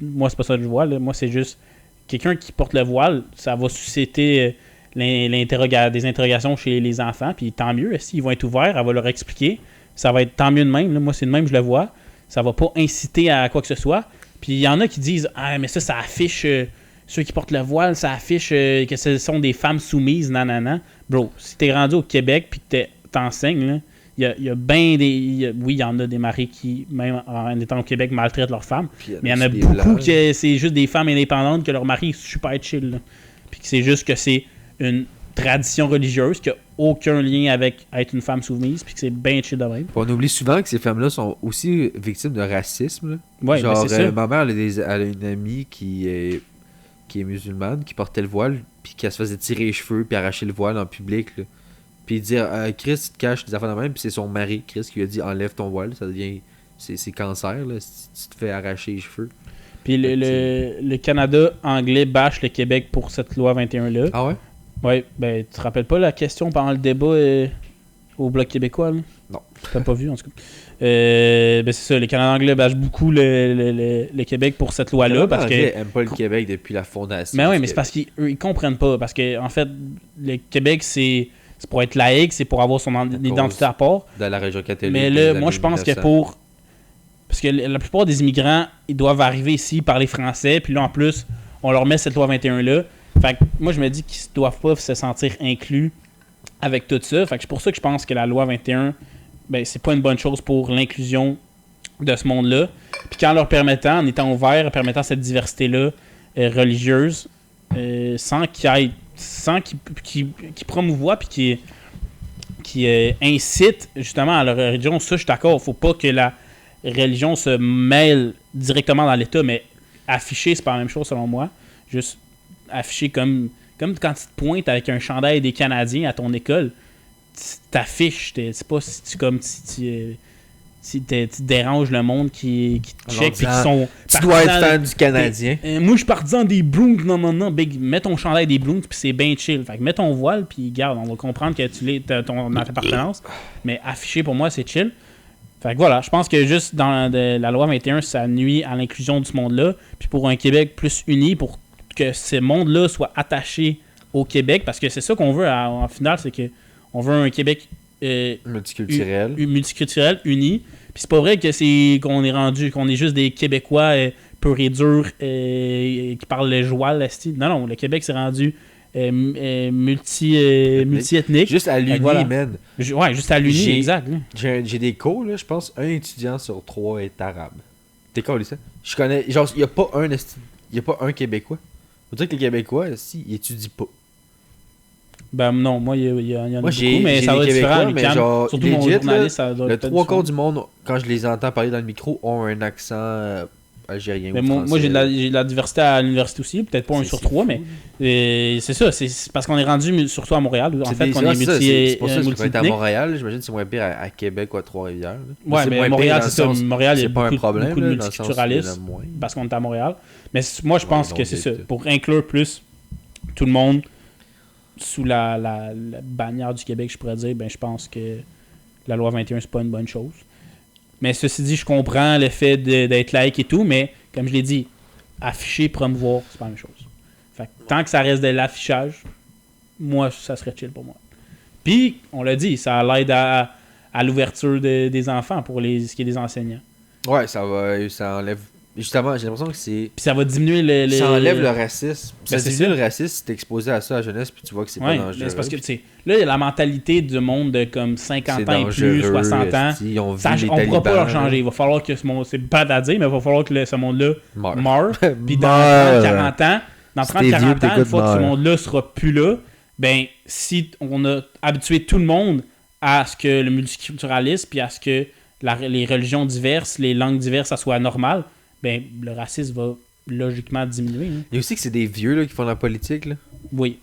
moi, c'est pas ça que je vois, là. Moi, c'est juste... Quelqu'un qui porte le voile, ça va susciter des interrogations chez les enfants, puis tant mieux. S'ils vont être ouverts, elle va leur expliquer. Ça va être tant mieux de même. Là. Moi, c'est de même, je le vois. Ça va pas inciter à quoi que ce soit. Puis il y en a qui disent « Ah, mais ça affiche... ceux qui portent le voile, ça affiche que ce sont des femmes soumises, nanana. » Bro, si t'es rendu au Québec puis que t'enseignes, là, il y a bien des... oui, il y en a des maris qui, même en étant au Québec, maltraitent leurs femmes. Mais il y en a beaucoup qui c'est juste des femmes indépendantes que leur mari est super chill. Là. Puis que c'est juste que c'est une tradition religieuse qui n'a aucun lien avec être une femme soumise, puis que c'est bien chill de même. On oublie souvent que ces femmes-là sont aussi victimes de racisme. Là. Ouais, genre, c'est ça. ma mère, elle a une amie qui est musulmane, qui portait le voile, puis qui se faisait tirer les cheveux, puis arracher le voile en public. Là. Puis dire Chris, tu te caches des affaires de même, puis c'est son mari, Chris, qui lui a dit enlève ton voile, ça devient. C'est cancer, là, si tu te fais arracher les cheveux. Puis le Canada anglais bâche le Québec pour cette loi 21-là. Ah ouais? Ouais, ben, tu te rappelles pas la question pendant le débat au Bloc québécois, là? Non. T'as pas vu, en tout cas. Ben, c'est ça, le Canada anglais bâche beaucoup le Québec pour cette loi-là. Parce que n'aime pas le Québec depuis la fondation. Mais oui, mais c'est parce qu'ils comprennent pas. Parce que, en fait, le Québec, c'est pour être laïque, c'est pour avoir son identité à part. De la région catholique. Mais là, moi, je pense que pour... Parce que la plupart des immigrants, ils doivent arriver ici, parler français, puis là, en plus, on leur met cette loi 21-là. Fait que moi, je me dis qu'ils ne doivent pas se sentir inclus avec tout ça. Fait que c'est pour ça que je pense que la loi 21, ben, c'est pas une bonne chose pour l'inclusion de ce monde-là. Puis qu'en leur permettant, en étant ouvert, permettant cette diversité-là religieuse, sans qu'ils promouvoient puis qui incite justement à leur religion, ça, je suis d'accord. Faut pas que la religion se mêle directement dans l'État, mais afficher, c'est pas la même chose selon moi. Juste afficher comme quand tu te pointes avec un chandail des Canadiens à ton école, tu t'affiches. C'est pas si tu déranges le monde qui te check puis qui sont tu dois être fan du Canadien. Moi, je suis partisan des Blues. Non. Big, mets ton chandail des Blues puis c'est bien chill. Fait que mets ton voile puis garde, on va comprendre que tu as ton appartenance. Mais afficher, pour moi, c'est chill. Fait que voilà, je pense que juste dans la loi 21, ça nuit à l'inclusion de ce monde-là. Puis pour un Québec plus uni, pour que ces mondes-là soient attachés au Québec, parce que c'est ça qu'on veut en final, c'est que on veut un Québec multiculturel, uni. Puis c'est pas vrai que qu'on est juste des Québécois purs et durs qui parlent le joual, la style. Non, le Québec s'est rendu multi-ethnique. Juste à l'Uni, voilà. man. Ouais, juste à l'Uni, exact. J'ai des cours, là, je pense, un étudiant sur 3 est arabe. T'es quoi, ça? Je connais, genre, il n'y a pas un Québécois. Faut dire que les Québécois, si, ils étudient pas. Ben non, moi, il y en a beaucoup, j'ai mais ça va être différent. Mais genre, surtout mon journaliste, ça doit être le 3/4 du monde, quand je les entends parler dans le micro, ont un accent algérien mais ou français. Moi, j'ai de la diversité à l'université aussi, peut-être pas 1 sur 3, mais c'est ça, c'est parce qu'on est rendu surtout à Montréal. En fait, on est c'est pour ça que tu être à Montréal, j'imagine que c'est moins pire à Québec ou à Trois-Rivières. Ouais, mais Montréal, c'est ça. Montréal, il y a beaucoup de multiculturalisme parce qu'on est à Montréal. Mais moi, je pense que c'est ça. Pour inclure plus tout le monde sous la bannière du Québec, je pourrais dire, ben je pense que la loi 21, c'est pas une bonne chose. Mais ceci dit, je comprends le fait d'être laïque et tout, mais comme je l'ai dit, afficher, promouvoir, c'est pas la même chose. Fait que, tant que ça reste de l'affichage, moi, ça serait chill pour moi. Puis, on l'a dit, ça l'aide à l'ouverture des enfants pour ce qui est des enseignants. Ouais, ça enlève... Justement, j'ai l'impression que c'est... Puis ça va diminuer ça enlève le racisme. Ben, ça diminue le racisme si t'es exposé à ça à la jeunesse, puis tu vois que c'est pas dangereux. C'est parce que, tu sais, là, il y a la mentalité du monde de comme 50 ans et plus, 60 ans. On ne pourra pas leur changer. Il va falloir que ce monde... C'est bad à dire, mais il va falloir que ce monde-là meure. Puis dans 30-40 ans, une fois que ce monde-là sera plus là, ben, si on a habitué tout le monde à ce que le multiculturalisme, puis à ce que les religions diverses, les langues diverses, ça soit normal, ben, le racisme va logiquement diminuer. Hein. Il y a aussi que c'est des vieux là, qui font la politique. Là. Oui.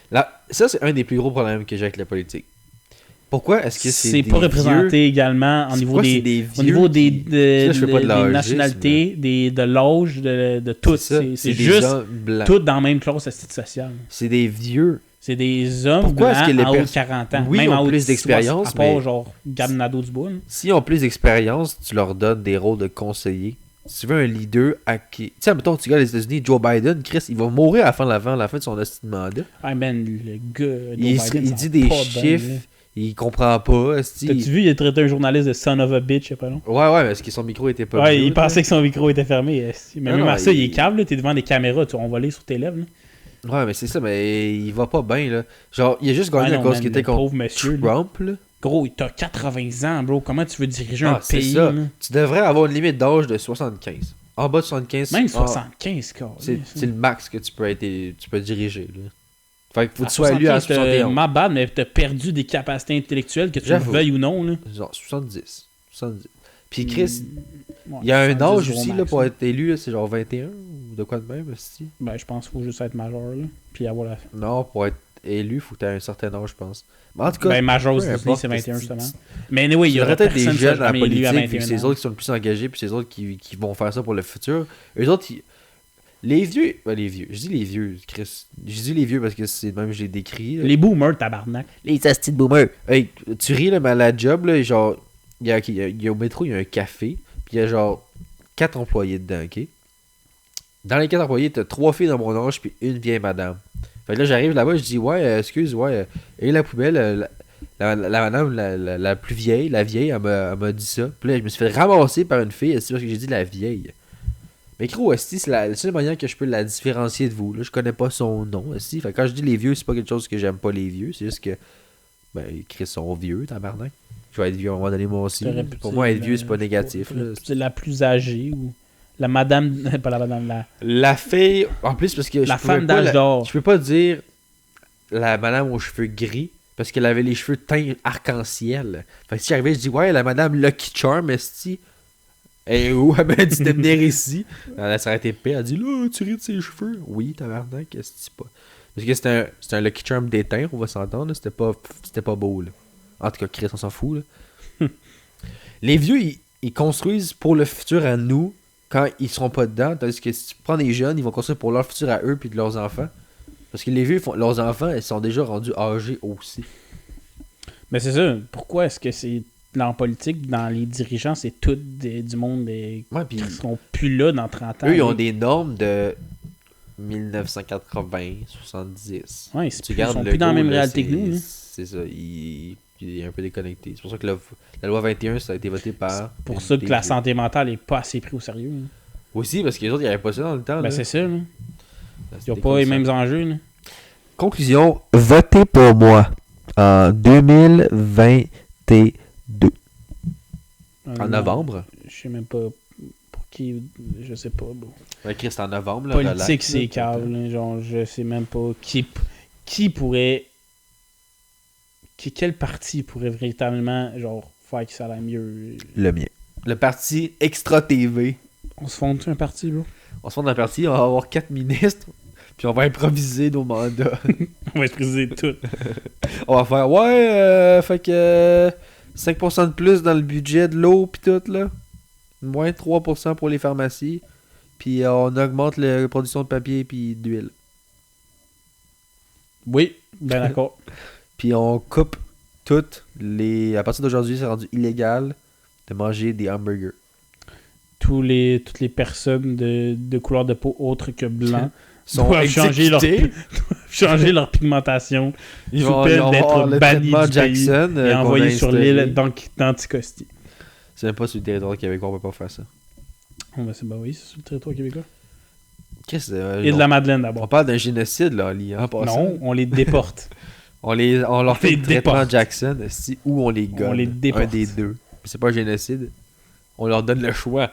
Là, ça, c'est un des plus gros problèmes que j'ai avec la politique. Pourquoi est-ce que c'est pas représenté également au niveau des nationalités, de l'âge, de tout. C'est juste tout dans la même classe sociale. C'est des vieux. C'est des hommes blancs à haut de 40 ans. Oui, même ils ont plus d'expérience. À part genre Gab Nadeau-Dubois. S'ils ont plus d'expérience, tu leur donnes des rôles de conseiller. Si tu veux un leader à qui... Tu sais, mettons, tu regardes les États-Unis, Joe Biden, Chris, il va mourir à la fin de son mandat. Ah, man, le gars... Il dit des chiffres, Il comprend pas, esti. T'as-tu vu, il a traité un journaliste de son of a bitch, il y a pas long? Ouais, parce que son micro était pas Ouais, mute, il pensait là. que son micro était fermé. Esti. Mais Non, même non, à ça, il est câble, là. T'es devant des caméras, tu vas envoler sur tes lèvres. Là. Ouais, mais c'est ça, mais il va pas bien, là. Genre, il a juste gagné Ouais, à non, cause man, qu'il était le contre pauvre monsieur, là. Trump, là. Gros, t'as 80 ans, bro. Comment tu veux diriger un C'est pays? ça. Là? Tu devrais avoir une limite d'âge de 75. En bas de 75, Même ah, 75, quoi. c'est le max que tu peux diriger, là. Fait que faut que À tu sois élu à 75, 71. ma bad, mais t'as perdu des capacités intellectuelles, que tu le J'avoue. veuilles ou non. Là. Genre 70. 70. Puis Chris, Ouais, il y a un 70 âge gros aussi là, max, pour là. être élu, là, c'est genre 21 ou de quoi de même, esti. Ben, je pense qu'il faut juste être majeur, là. Puis avoir la... Non, pour être élu, faut que tu aies un certain âge, je pense. Mais en tout cas, Ben, majeur aux peu États-Unis, importe, c'est 21, esti, justement. Mais anyway, il y il y aura aurait peut-être des personne qui jeunes sera à la jamais élu à politique, puis 21 c'est les ans. autres qui sont le plus engagés, puis c'est les autres qui vont faire ça pour le futur. Eux autres, les vieux, les vieux, je dis les vieux, Chris. Je dis les vieux parce que c'est même, je les décris. Les boomers, tabarnak. Les astis de boomers. Hey, tu ris, là, mais à la job, là, genre, il y a au métro, il y a un café, puis il y a genre 4 employés dedans, ok? Dans les 4 employés, t'as 3 filles dans mon âge, puis une vieille madame. Fait que là, j'arrive là-bas, je dis, ouais, excuse, ouais, et la poubelle, la madame, la plus vieille, la vieille, elle m'a dit ça. Puis là, je me suis fait ramasser par une fille, c'est parce que j'ai dit la vieille. Mais gros, esti, c'est la seule manière que je peux la différencier de vous. Là, je connais pas son nom, esti. Fait que quand je dis les vieux, c'est pas quelque chose que j'aime pas les vieux. C'est juste que, ben, ils Chris sont vieux, tabarnak. Je vais être vieux à un moment donné, moi aussi. T'aurais pu Pour dire, moi, être vieux, c'est pas négatif. t'aurais Là. pu dire la plus âgée ou la madame, pas la madame, La fille, en plus, parce que la je pouvais femme pas d'âge d'or. je peux pas dire la madame aux cheveux gris, parce qu'elle avait les cheveux teints arc-en-ciel. Fait que si j'arrivais, je dis, ouais, la madame Lucky Charm, esti. Et où elle m'a dit de venir ici. Elle s'est arrêtée paix. Elle a dit, là, tu ris de ses cheveux. Oui, tabarnak, qu'est-ce que c'est pas. Parce que c'était un Lucky Charm déteint, on va s'entendre. Là. C'était pas beau, là. En tout cas, Chris, on s'en fout, là. Les vieux, ils construisent pour le futur à nous quand ils seront pas dedans. Tandis que si tu prends des jeunes, ils vont construire pour leur futur à eux puis de leurs enfants. Parce que les vieux, leurs enfants, ils sont déjà rendus âgés aussi. Mais c'est ça. Pourquoi est-ce que c'est en politique, dans les dirigeants, c'est tout du monde Ouais, puis qui seront plus là dans 30 ans? eux, ils ont là. des normes de 1980, 70. Ouais, ils Tu sont gardes plus dans la Legault, même là, réalité que nous. Là. C'est ça, il est un peu déconnecté. C'est pour ça que la loi 21, ça a été voté par... Pour ça que la santé mentale est pas assez prise au sérieux. Là. Aussi, parce que les autres, il n'y avait pas ça dans le temps. Ben là. c'est ça. Là. Là, Ils c'était n'ont pas les comme ça. mêmes enjeux. Là. Conclusion, votez pour moi en 2022. En novembre. Je sais même pas pour qui. Je sais pas. Bon. Ouais, Chris, c'est en novembre. Là, Politique, relax, c'est là. câble. Là. Genre, je sais même pas qui pourrait. Quel parti pourrait véritablement genre faire que ça aille mieux. Le mien. Le parti Extra TV. On se fonde un parti, bro? On se fonde dans le parti, on va avoir 4 ministres, puis on va improviser nos mandats. On va se préciser de tout. On va faire, ouais, fait que 5% de plus dans le budget de l'eau, pis tout, là. Moins 3% pour les pharmacies. Puis on augmente la production de papier puis d'huile. Oui, ben d'accord. Puis on coupe toutes les... À partir d'aujourd'hui, c'est rendu illégal de manger des hamburgers. Toutes les personnes de couleur de peau autre que blanc Sont doivent changer leur pigmentation Ils sous vont peine avoir d'être le bannis traitement du pays Jackson et qu'on a envoyés sur installé. l'île d'Anticosti. C'est même pas sur le territoire québécois, on peut pas faire ça. Oh, ben c'est oui, c'est sur le territoire québécois. Qu'est-ce Et de la Madeleine On d'abord. parle d'un génocide, là, Ali, en passant. Non, on les déporte. On leur fait les le traitement déporte. Jackson, ou on les gonne. On les déporte. Un des deux. C'est pas un génocide. On leur donne le choix.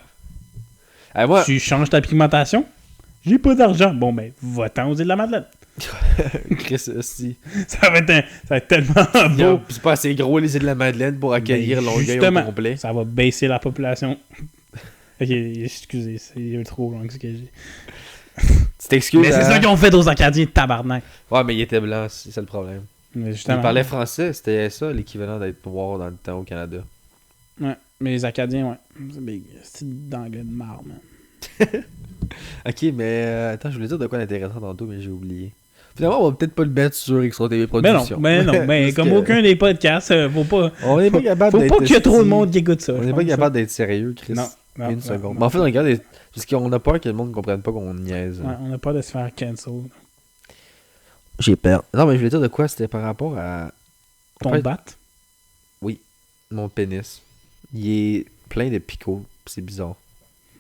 Moi, Tu changes ta pigmentation? J'ai pas d'argent. Bon, ben, va-t'en aux îles de la Madeleine. Chris, si. Ça va être tellement beau. C'est pas assez gros les îles de la Madeleine pour accueillir Ben, Longueuil au justement, complet. Ça va baisser la population. Ok, excusez, c'est trop long ce que j'ai. Tu t'excuses. Mais c'est ça qu'ils ont fait aux Acadiens de tabarnak. Ouais, mais il était blanc, c'est ça le problème. Mais Il justement. parlait français, c'était ça l'équivalent d'être noir dans le temps au Canada. Ouais, mais les Acadiens, ouais. C'est d'anglais de marre, man. Ok, mais attends, je voulais dire de quoi d'intéressant tantôt, mais j'ai oublié. Finalement, on va peut-être pas le mettre sur Extra TV Productions. Mais non, Parce comme que aucun des podcasts, faut pas. On n'est pas capable Faut d'être. pas qu'il y ait trop de monde qui écoute ça. On je n'est pas pense, capable d'être sérieux, Chris. Non. Non, Une seconde. non. Mais en fait, on regarde. Parce qu'on a peur que le monde ne comprenne pas qu'on niaise. Ouais, on a peur de se faire cancel. J'ai peur. Non, mais je voulais dire de quoi c'était par rapport à. Ton Ouais. bat. Mon pénis. Il est plein de picots. C'est bizarre.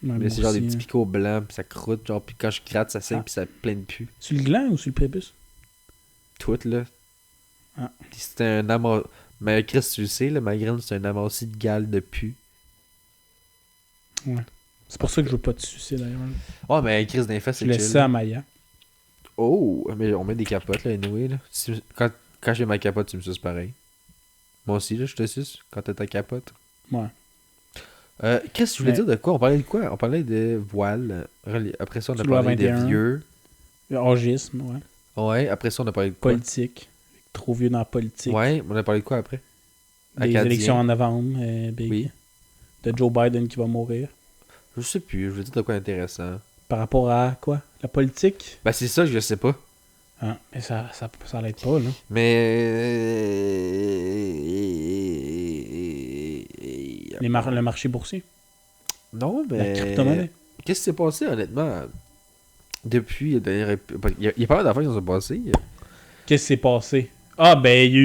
Ouais, Mais moi c'est genre des aussi, petits hein. picots blancs, puis ça croûte, genre, puis quand je gratte, ça saigne, Ah. puis ça plein de pu. Sur le gland ou sur le prépuce? Tout, là. Ah. Puis c'était un amas. Mais Chris, tu le sais, là, ma graine, c'est un amassis de gale de pu. C'est pour ça que je veux pas te sucer d'ailleurs. Oh, mais Chris d'un fait, Je c'est laisse chill. ça à Maya. Oh, mais on met des capotes, là, anyway, là. Quand j'ai ma capote, tu me suces pareil. Moi aussi, là, je te suce quand t'as ta capote. Ouais. Qu'est-ce que tu voulais Mais- dire de quoi? On parlait de quoi? On parlait de voile. Après ça, on a Loi parlé de 21. vieux. Orgisme, ouais. Ouais, après ça, on a parlé de quoi? Politique. Trop vieux dans la politique. Ouais, on a parlé de quoi après? Des Acadien. élections en novembre, big. Oui. De Joe Biden qui va mourir. Je sais plus, je veux dire de quoi intéressant. Par rapport à quoi? La politique? Ben, c'est ça, je sais pas. Ah, mais ça l'aide pas, là. Mais. Le marché boursier. Non, La mais. crypto-monnaie. Qu'est-ce qui s'est passé, honnêtement? Depuis la dernière. Il y a pas mal d'affaires qui se sont passées. Qu'est-ce qui s'est passé? Ah, ben, il y a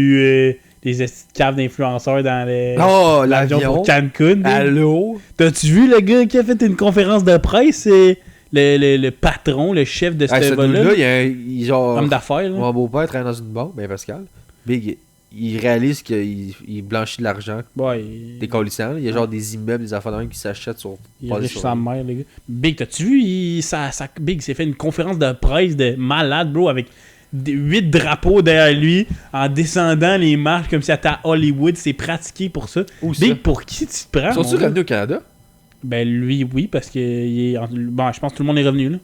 eu des esti de caves d'influenceurs dans Oh, l'avion l'avion! pour Cancun. là. Allô? T'as-tu vu le gars qui a fait une conférence de presse? C'est le patron, le chef de Ah, ce ce vol-là. dude-là, il genre. Homme d'affaires, là. Mon beau-père travaille dans une banque, ben Pascal. Big, il réalise qu'il blanchit de l'argent Ouais, des colissants. Il y a genre des immeubles, des affaires de même qui s'achètent sur. il est basés riche sur- sa mère, les gars. Big, t'as-tu vu? Big s'est fait une conférence de presse de malade, bro, avec 8 drapeaux derrière lui, en descendant les marches comme si c'était à Hollywood. C'est pratiqué pour ça. Où ça? Big, pour qui tu te prends? Sont-ils mon gars? revenus au Canada? Ben, lui, oui, parce que bon, je pense que tout le monde est revenu, là.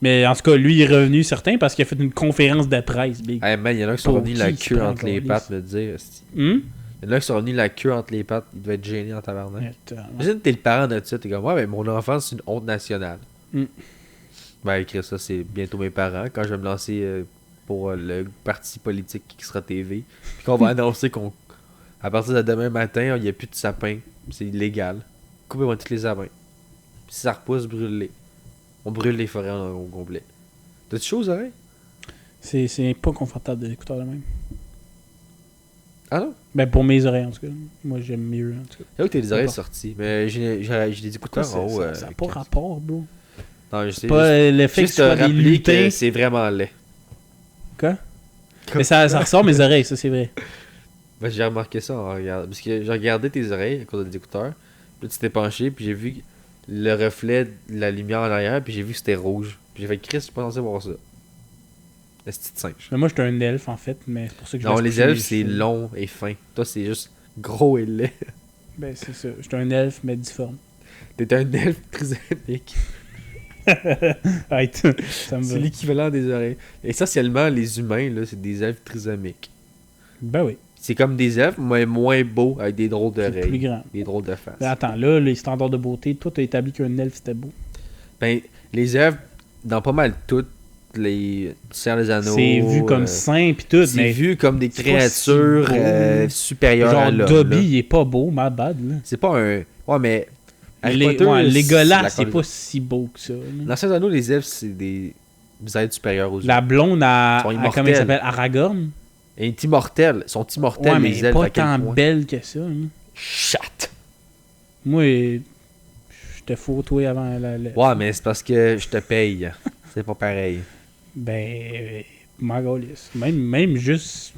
Mais en tout cas, lui, il est revenu, certain, parce qu'il a fait une conférence de presse, Big. Hey man, il y en a qui sont Pour revenus la qui queue se prend, entre les câlisse? pattes, me dire. esti. Hum? Il y en a qui sont revenus la queue entre les pattes, il devait être gêné en tabarnak. Attends. Imagine que t'es le parent de ça, t'es comme, ouais, mais mon enfant, c'est une honte nationale. Mm. Ben, écrire ça, c'est bientôt mes parents, quand je vais me lancer pour le parti politique qui sera TV. Puis qu'on va annoncer qu'on. À partir de demain matin, il n'y a plus de sapin. C'est illégal. Coupez-moi tous les sapins. Puis si ça repousse, brûle-les. On brûle les forêts au complet. T'as-tu chose, hein? C'est pas confortable d'écouter de même. Ah non? Ben, pour mes oreilles, en tout cas. Moi, j'aime mieux, en tout cas. Là où t'es les oreilles Pas. sorties. Mais j'ai des écouteurs en haut. Ça n'a pas rapport, bro. Non, je sais. Pas le fait que Juste tu sois te des rappeler lutins. que c'est vraiment laid. Quoi? Mais ça ressort mes oreilles, ça, c'est vrai. Ben, j'ai remarqué ça en regardant. Parce que j'ai regardé tes oreilles à cause des écouteurs. Puis là, tu t'es penché, puis j'ai vu le reflet de la lumière en arrière, puis j'ai vu que c'était rouge. Puis j'ai fait, Chris, je suis pas censé voir ça. La petite singe. Mais moi, j'étais un elfe, en fait, mais c'est pour ça que je Non, laisse les pousser elfes, mes c'est cheveux. long et fin. Toi, c'est juste gros et laid. Ben, c'est ça. J'étais un elfe, mais difforme. T'es un elfe trisomique. Arrête. Ça me C'est va. l'équivalent des oreilles. Essentiellement, les humains, là, c'est des elfes trisomiques. Ben oui. C'est comme des elfes, mais moins beaux, avec des drôles C'est plus d'oreilles. grand. Des drôles de faces. Mais attends, là, les standards de beauté, toi, t'as établi qu'un elfe, c'était beau. Ben, les elfes, dans pas mal toutes les Seigneur des Anneaux. C'est vu comme saint pis tout, c'est mais vu comme des c'est pas si créatures beau. supérieures à genre l'homme. Dobby, là. il est pas beau, my bad, là. C'est pas un. Ouais, mais. Harry Les, Potter, ouais, Legolas, c'est la- pas si beau que ça. là. Dans Seigneur des Anneaux, les elfes, c'est des êtres supérieurs aux La humains. blonde à, Ils sont à immortels. comment il s'appelle, Aragorn. Et ils sont immortels. Ils sont immortels, Ouais, mais les elfes. pas à quel tant point. belle que ça. Hein. Chat! Moi, j'étais fou, toi, avant la... Ouais, mais c'est parce que je te paye. C'est pas pareil. Ben, Margolis. Même juste...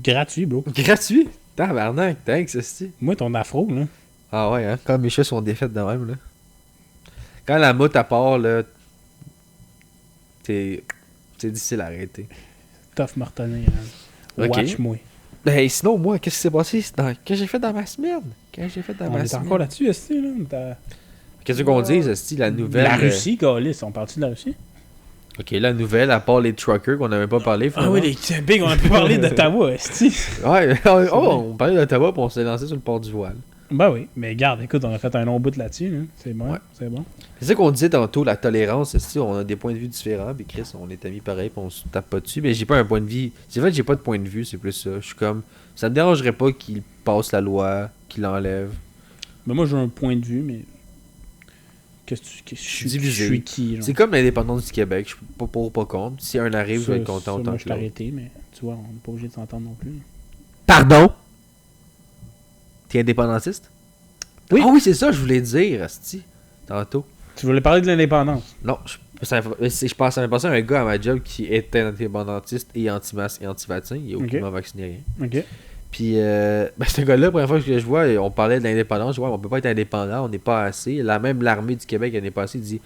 Gratuit, bro. Gratuit? Tabarnak, thanks, c'est. Moi, ton afro, là. Ah ouais, hein? Quand mes chats sont défaites de même, là. Quand la motte à part, là. C'est difficile à arrêter. Tough martonné, hein. Ok. Watch-moi. Ben, sinon, moi, qu'est-ce qui s'est passé? Qu'est-ce que j'ai fait dans ma semaine? Qu'est-ce que j'ai fait dans On ma est semaine? encore là-dessus, est-ce là? Qu'est-ce qu'on dit, c'est la nouvelle. La Russie, Galis. On parle-tu de la Russie? Ok, la nouvelle, à part les truckers qu'on n'avait pas parlé. Ah oui, les big, on a pu parler d'Ottawa, est Ouais, on parlait d'Ottawa, puis on s'est lancé sur le port du voile. Ben oui, mais garde, écoute, on a fait un long bout là-dessus, là. C'est bon, Ouais. c'est bon. C'est ça qu'on disait tantôt, la tolérance, c'est on a des points de vue différents, puis Chris, on est amis pareil, puis on se tape pas dessus, mais j'ai pas un point de vue. C'est vrai que j'ai pas de point de vue, c'est plus ça. Je suis comme, ça me dérangerait pas qu'il passe la loi, qu'il l'enlève. Ben moi, j'ai un point de vue, mais... Qu'est-ce que je suis Divisé. Je suis qui, genre? C'est comme l'indépendance du Québec, je suis pas pour, pas contre. Si un arrive, je vais être content ça, autant moi, que je t'ai l'autre. arrêté, mais tu vois, on n'est pas obligé de s'entendre non plus. Pardon? T'es indépendantiste? Oui. Ah oui, c'est ça, je voulais dire, asti, tantôt. Tu voulais parler de l'indépendance? Non, je pense à un gars à ma job qui était indépendantiste et anti-masque et anti-vaccin. Il est aucunement vacciné, rien. Ok. Puis, ce gars-là, la première fois que je vois, on parlait de l'indépendance. Je vois, on peut pas être indépendant, on n'est pas assez. Même l'armée du Québec, elle n'est pas assez. Il dit,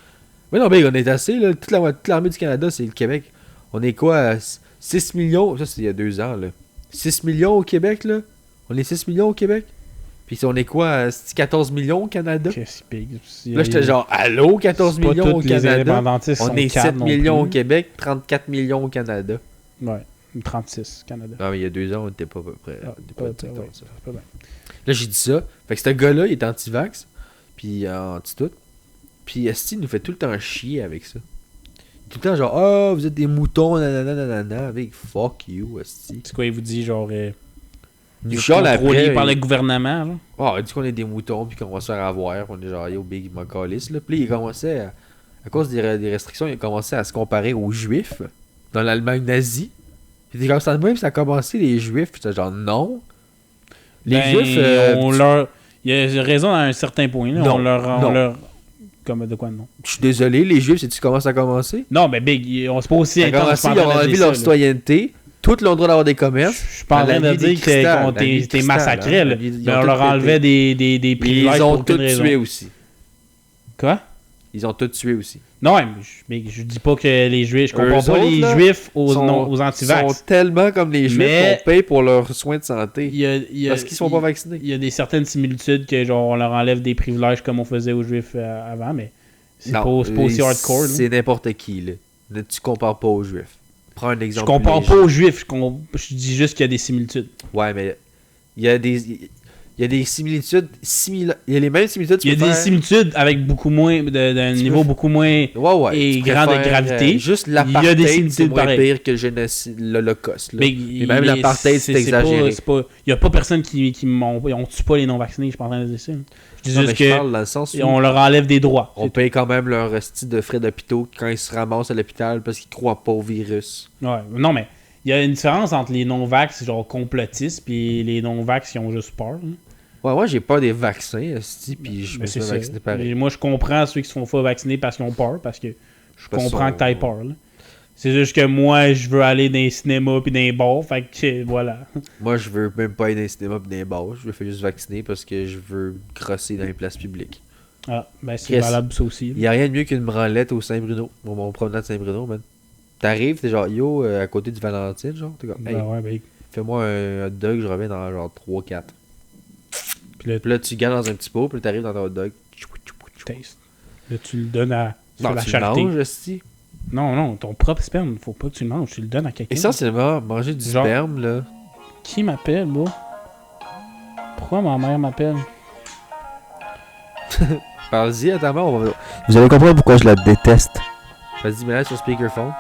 mais non, on est assez, là. Toute l'armée du Canada, c'est le Québec. On est quoi, 6 millions? Ça, c'est il y a 2 ans, là. 6 millions au Québec, là. On est 6 millions au Québec. Puis on est quoi, 14 millions au Canada? Qu'est-ce big. Là, j'étais genre, allô, 14 millions au Canada? On est 7 millions au Québec, 34 millions au Canada. Ouais, 36 Canada. Non, mais il y a 2 ans, on n'était pas à peu près. Pas bien. Là, j'ai dit ça. Fait que ce gars-là, il est anti-vax, puis anti-tout. Puis Esti nous fait tout le temps chier avec ça. Tout le temps genre, ah, vous êtes des moutons, nanana, avec fuck you, Esti. C'est quoi, il vous dit genre. Il chiale après. Par le gouvernement, là. Oh, il dit qu'on est des moutons, puis qu'on va se faire avoir. On est genre, yo, big, il m'en calisse, là. Puis il commençait, à cause des restrictions, il a commencé à se comparer aux juifs dans l'Allemagne nazie. Puis il dit comme ça, même ça a commencé, les juifs. J'étais genre, non. Les juifs. On leur. Il y a raison à un certain point, là. Non, on leur. non. Comme de quoi, non? Je suis désolé, les juifs, sais-tu comment ça a commencé? Non, mais big, on se pas aussi intense. Ils ont enlevé leur citoyenneté. Tous l'ont le droit d'avoir des commerces. Je suis pas en train de dire qu'on t'es massacré, là. Mais on leur enlevait des privilèges. Ils ont tous tué aussi. Quoi? Ils ont tous tué aussi. Non, mais je dis pas que les juifs. Je comprends pas les juifs aux anti-vax. Ils sont tellement comme les juifs qu'on paye pour leurs soins de santé. Parce qu'ils sont pas vaccinés. Il y a des certaines similitudes que genre on leur enlève des privilèges comme on faisait aux juifs avant, mais c'est pas aussi hardcore. C'est n'importe qui, là. Tu compares pas aux juifs. Prends un exemple. Je compare pas aux juifs, je dis juste qu'il y a des similitudes. Ouais, mais il y a des similitudes il y a les mêmes similitudes. Il y a des similitudes avec beaucoup moins d'un niveau beaucoup moins et grand de gravité. Juste l'apartheid, c'est moins pire que l'Holocauste. Mais même l'apartheid, c'est exagéré. Il y a pas personne qui on tue pas les non vaccinés, je suis pas en train de dire ça. Je dis juste que on leur enlève des droits. On paye quand même leur style de frais d'hôpitaux quand ils se ramassent à l'hôpital parce qu'ils croient pas au virus. Ouais, non mais il y a une différence entre les non-vax genre complotistes puis les non-vax qui ont juste peur. Hein. Ouais, moi j'ai peur des vaccins, puis je me suis vacciné pareil. Et moi je comprends ceux qui se font pas vacciner parce qu'ils ont peur, parce que je comprends que t'aies peur. Là. C'est juste que moi je veux aller dans les cinémas puis dans les bars, fait que voilà. Moi je veux même pas aller dans les cinémas puis dans les bars, je veux faire juste vacciner parce que je veux crosser dans les places publiques. Ah, ben c'est valable ça aussi. Il y a rien de mieux qu'une branlette au Saint-Bruno, mon promenade Saint-Bruno, man. T'arrives, t'es genre yo à côté du Valentine, genre, t'es comme hey, fais-moi un hot dog, je reviens dans genre 3-4. Puis là, tu gagnes dans un petit pot, puis là, t'arrives dans ton hot dog. Taste. Là, tu le donnes à la charité. Manges, aussi. Non, ton propre sperme, faut pas que tu le manges, tu le donnes à quelqu'un. Essentiellement, manger du sperme, là. Qui m'appelle, moi? Pourquoi ma mère m'appelle? Parle-y à ta mère, vous allez comprendre pourquoi je la déteste. Vas-y, mets-la sur speakerphone.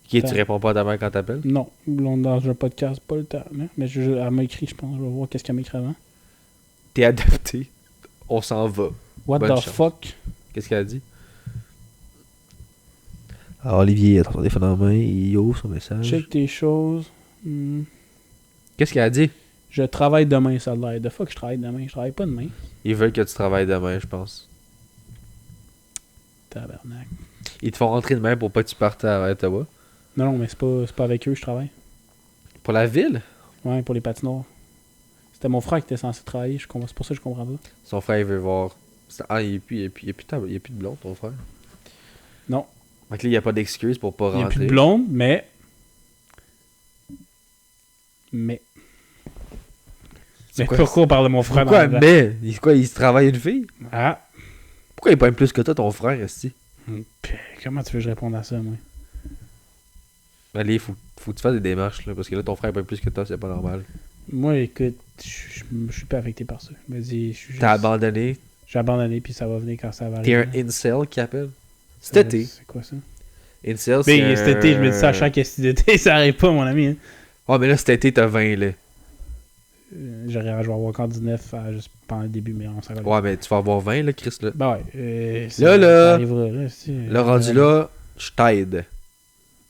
Tu réponds pas à ta mère quand t'appelles? Non, dans un podcast, pas le temps. Hein? Mais elle m'a écrit, je pense. Je vais voir qu'est-ce qu'elle m'a écrit avant. T'es adopté. On s'en va. What the fuck? Qu'est-ce qu'elle a dit? Alors, Olivier, attends son téléphone en main, il ouvre son message. Check tes choses. Qu'est-ce qu'elle a dit? Je travaille demain, ça a l'air. The fuck, je travaille demain. Je travaille pas demain. Ils veulent que tu travailles demain, je pense. Tabarnak. Ils te font rentrer demain pour pas que tu partes à Ottawa? Non, mais c'est pas avec eux que je travaille. Pour la ville? Ouais, pour les patinoires. C'était mon frère qui était censé travailler, c'est pour ça que je comprends pas. Son frère, il veut voir. Ah, il n'y a plus de blonde, ton frère? Non. Donc là, il n'y a pas d'excuse pour pas rentrer. Il n'y a plus de blonde, mais... Mais pourquoi on parle de mon frère? Pourquoi mais? Il se travaille une fille? Ah. Pourquoi il pas plus que toi, ton frère, esti? Comment tu veux que je réponde à ça, moi? Allez, faut que tu fasses des démarches, là, parce que là, ton frère est pas plus que toi, c'est pas normal. Moi, écoute, je suis pas affecté par ça. Je me dis, T'as abandonné? J'ai abandonné, puis ça va venir quand ça va arriver. T'es un incel qui appelle? Cet été. C'est quoi ça? Incel, c'est cet été, je me dis ça à chaque été, ça arrive pas, mon ami. Hein. Oh, mais là, cet été, t'as 20, là. Je vais avoir encore 19 juste pendant le début, mais on s'en va. Ouais, mais tu vas avoir 20, là, Chris, là. Ben ouais. Là, arrivera, là, rendu là, je t'aide.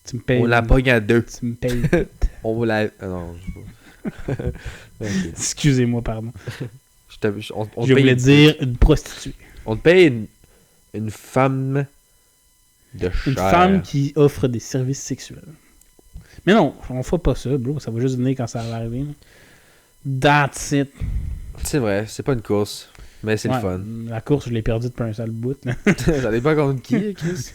Tu me payes. On la pogne à 2. Tu me payes. On la... non, Ok. Excusez-moi, pardon. On Je voulais dire une prostituée. On te paye une femme de chair. Une femme qui offre des services sexuels. Mais non, on fera pas ça, bro. Ça va juste venir quand ça va arriver. Là. That's it. C'est vrai, c'est pas une course. Mais c'est le fun. La course, je l'ai perdue depuis un sale bout. Là. Ça dépend contre qui, Chris.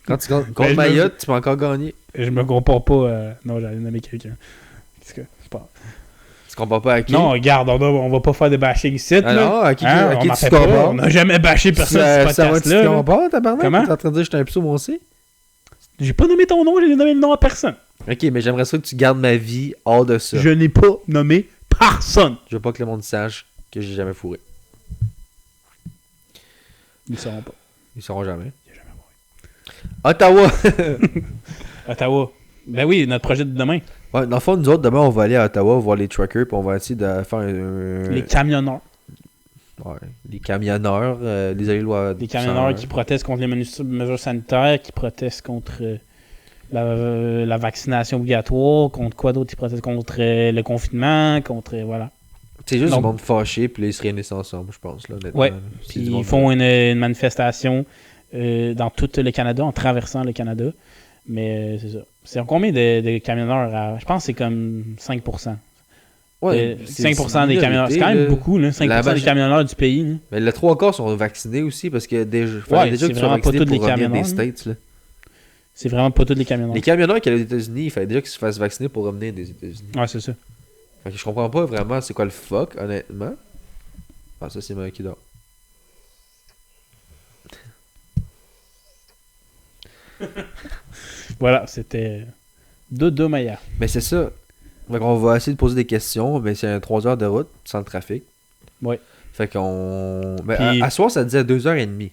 Quand tu gagnes contre Mayotte, tu peux encore gagner. Je me compare pas. Non, j'allais nommer quelqu'un. Qu'est-ce que c'est pas. Tu compares pas à qui? Non, regarde, on va pas faire de bashing ici. Ah non, à qui, hein, à qui on tu compares? On n'a jamais bâché personne sur ce Ça va, tu podcast-là. te compares, tabarnak? Comment? T'es en train de dire que j'étais un psaume aussi? J'ai pas nommé ton nom, j'ai nommé le nom à personne. Ok, mais j'aimerais ça que tu gardes ma vie hors de ça. Je n'ai pas nommé personne. Je veux pas que le monde sache que j'ai jamais fourré. Ils ne sauront pas. Ils sauront jamais. Il n'y a jamais Ottawa! Ottawa. Ben oui, notre projet de demain. Ouais, dans le fond, nous autres, demain, on va aller à Ottawa voir les truckers, puis on va essayer de faire un... Les camionneurs. Ouais, les camionneurs, les alliés Les camionneurs qui protestent contre les mesures sanitaires, qui protestent contre la vaccination obligatoire, contre quoi d'autre? Ils protestent contre le confinement, contre... voilà. C'est juste Donc, du monde fâché, puis là, ils se réunissent ensemble, je pense. Là, ouais, là. puis ils font une manifestation dans tout le Canada, en traversant le Canada. Mais c'est ça. C'est combien de camionneurs? Je pense que c'est comme 5%. Ouais, 5% des camionneurs. C'est quand même beaucoup, là, 5% des camionneurs du pays. Là. Mais les 3 quarts sont vaccinés aussi, parce que déjà, déjà que tu sois pas vacciné tous pour les revenir camionneurs. des States. Là. C'est vraiment pas tous les camionneurs. Les camionneurs qui allaient aux États-Unis, il fallait déjà qu'ils se fassent vacciner pour revenir des États-Unis. Ouais, c'est ça. Fait que je comprends pas vraiment c'est quoi le fuck, honnêtement. Ah, ça, c'est moi qui dort. Voilà, c'était Dodo Maya. Mais c'est ça. Fait qu'on va essayer de poser des questions, mais c'est 3 heures de route sans le trafic. Ouais. Fait qu'on. Mais Puis... à soir, ça disait 2h30.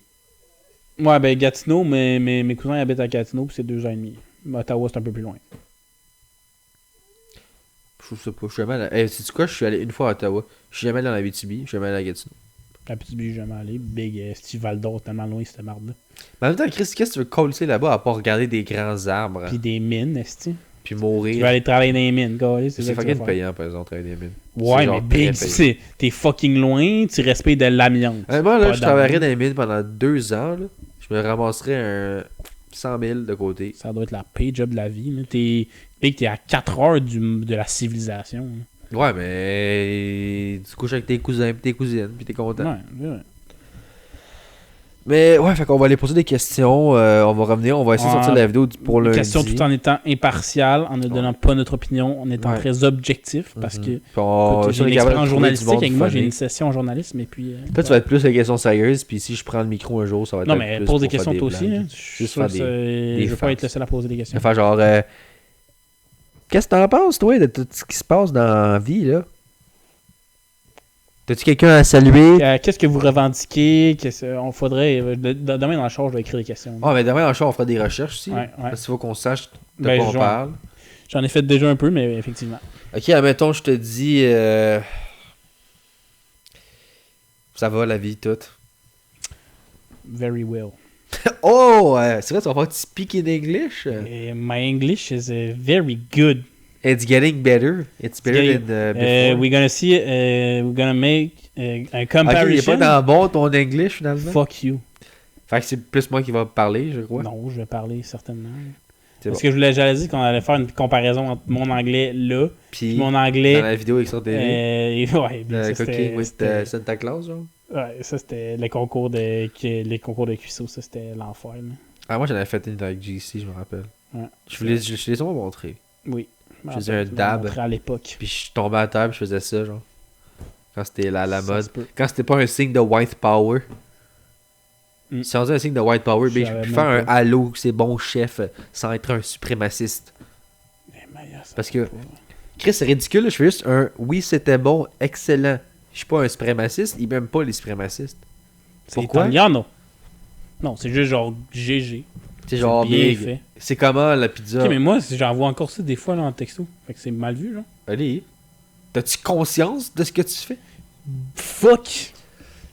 Ouais, ben Gatineau, mais mes cousins habitent à Gatineau, puis c'est 2h30. Ottawa, c'est un peu plus loin. Je sais pas, je suis jamais allé. Sais-tu quoi? Je suis allé une fois à Ottawa. Je suis jamais allé dans la BTB, je suis jamais allé à Gatineau. La petite bille, jamais allé. Big Steve Val d'Or, tellement loin, cette marde-là. Mais en même temps, Chris, qu'est-ce que tu veux coller là-bas à part regarder des grands arbres? Puis des mines, esti. Puis mourir. Tu veux aller travailler dans les mines, gars. C'est fucking payant, par exemple, travailler dans les mines. Ouais, mais big, t'es fucking loin, tu respectes de l'amiante. Moi, là, je travaillerais dans les mines pendant 2 ans, là. Je me ramasserais un 100 000 de côté. Ça doit être la pay job de la vie. Là. T'es à 4 heures de la civilisation. Là. Ouais, mais tu couches avec tes cousins et tes cousines, puis t'es content. Ouais. Mais ouais, fait qu'on va aller poser des questions. On va revenir, on va essayer de sortir la vidéo pour lundi. Question tout en étant impartial, en ne donnant pas notre opinion, en étant très objectif. Parce que j'ai une expérience journalistique avec moi, j'ai une session en journalisme. Et puis, toi, tu vas être plus les questions sérieuses, puis si je prends le micro un jour, ça va être non, mais plus pose des questions toi aussi. Hein. Juste faire je veux pas être le seul à poser des questions. Faire genre, qu'est-ce que t'en penses, toi, de tout ce qui se passe dans la vie, là? T'as-tu quelqu'un à saluer? Qu'est-ce que vous revendiquez? On faudrait. Demain dans le char, je vais écrire des questions. Ah, mais demain dans le char, on fera des recherches aussi. Ouais. Parce qu'il faut qu'on sache de quoi on parle. J'en ai fait déjà un peu, mais effectivement. Ok, admettons, je te dis. Ça va la vie toute. Very well. Oh! C'est vrai, tu vas faire du speak in English? My English is very good. It's getting better. It's better than before. We're gonna make a comparison. Ok, il est pas dans bon ton English finalement? Fuck you. Fait que c'est plus moi qui va parler, je crois. Non, je vais parler certainement. Parce que j'allais dire qu'on allait faire une comparaison entre mon anglais là puis mon anglais dans la vidéo avec sur TV. Ouais, bien Cooking with Santa Claus, genre. Ouais, ça c'était les concours de cuisseau, ça c'était l'enfer. Là. Ah, moi j'en avais fait une avec JC, je me rappelle. Ouais. Je les ai montré. Oui. Je faisais un dab. À l'époque. Puis je tombais à terre, puis je faisais ça, genre. Quand c'était la mode. Quand c'était pas un signe de white power. Si on dit un signe de white power, je peux faire un halo, c'est bon chef, sans être un suprémaciste. Parce que, Chris, c'est ridicule, je fais juste un oui, c'était bon, excellent. Je suis pas un suprémaciste, ils m'aiment pas les suprémacistes. Pourquoi? Italiano. Non, c'est juste genre GG. C'est genre bien fait. C'est comment la pizza? Ok, mais moi, j'envoie encore ça des fois là, en texto. Fait que c'est mal vu, genre. Allez, t'as-tu conscience de ce que tu fais? Fuck!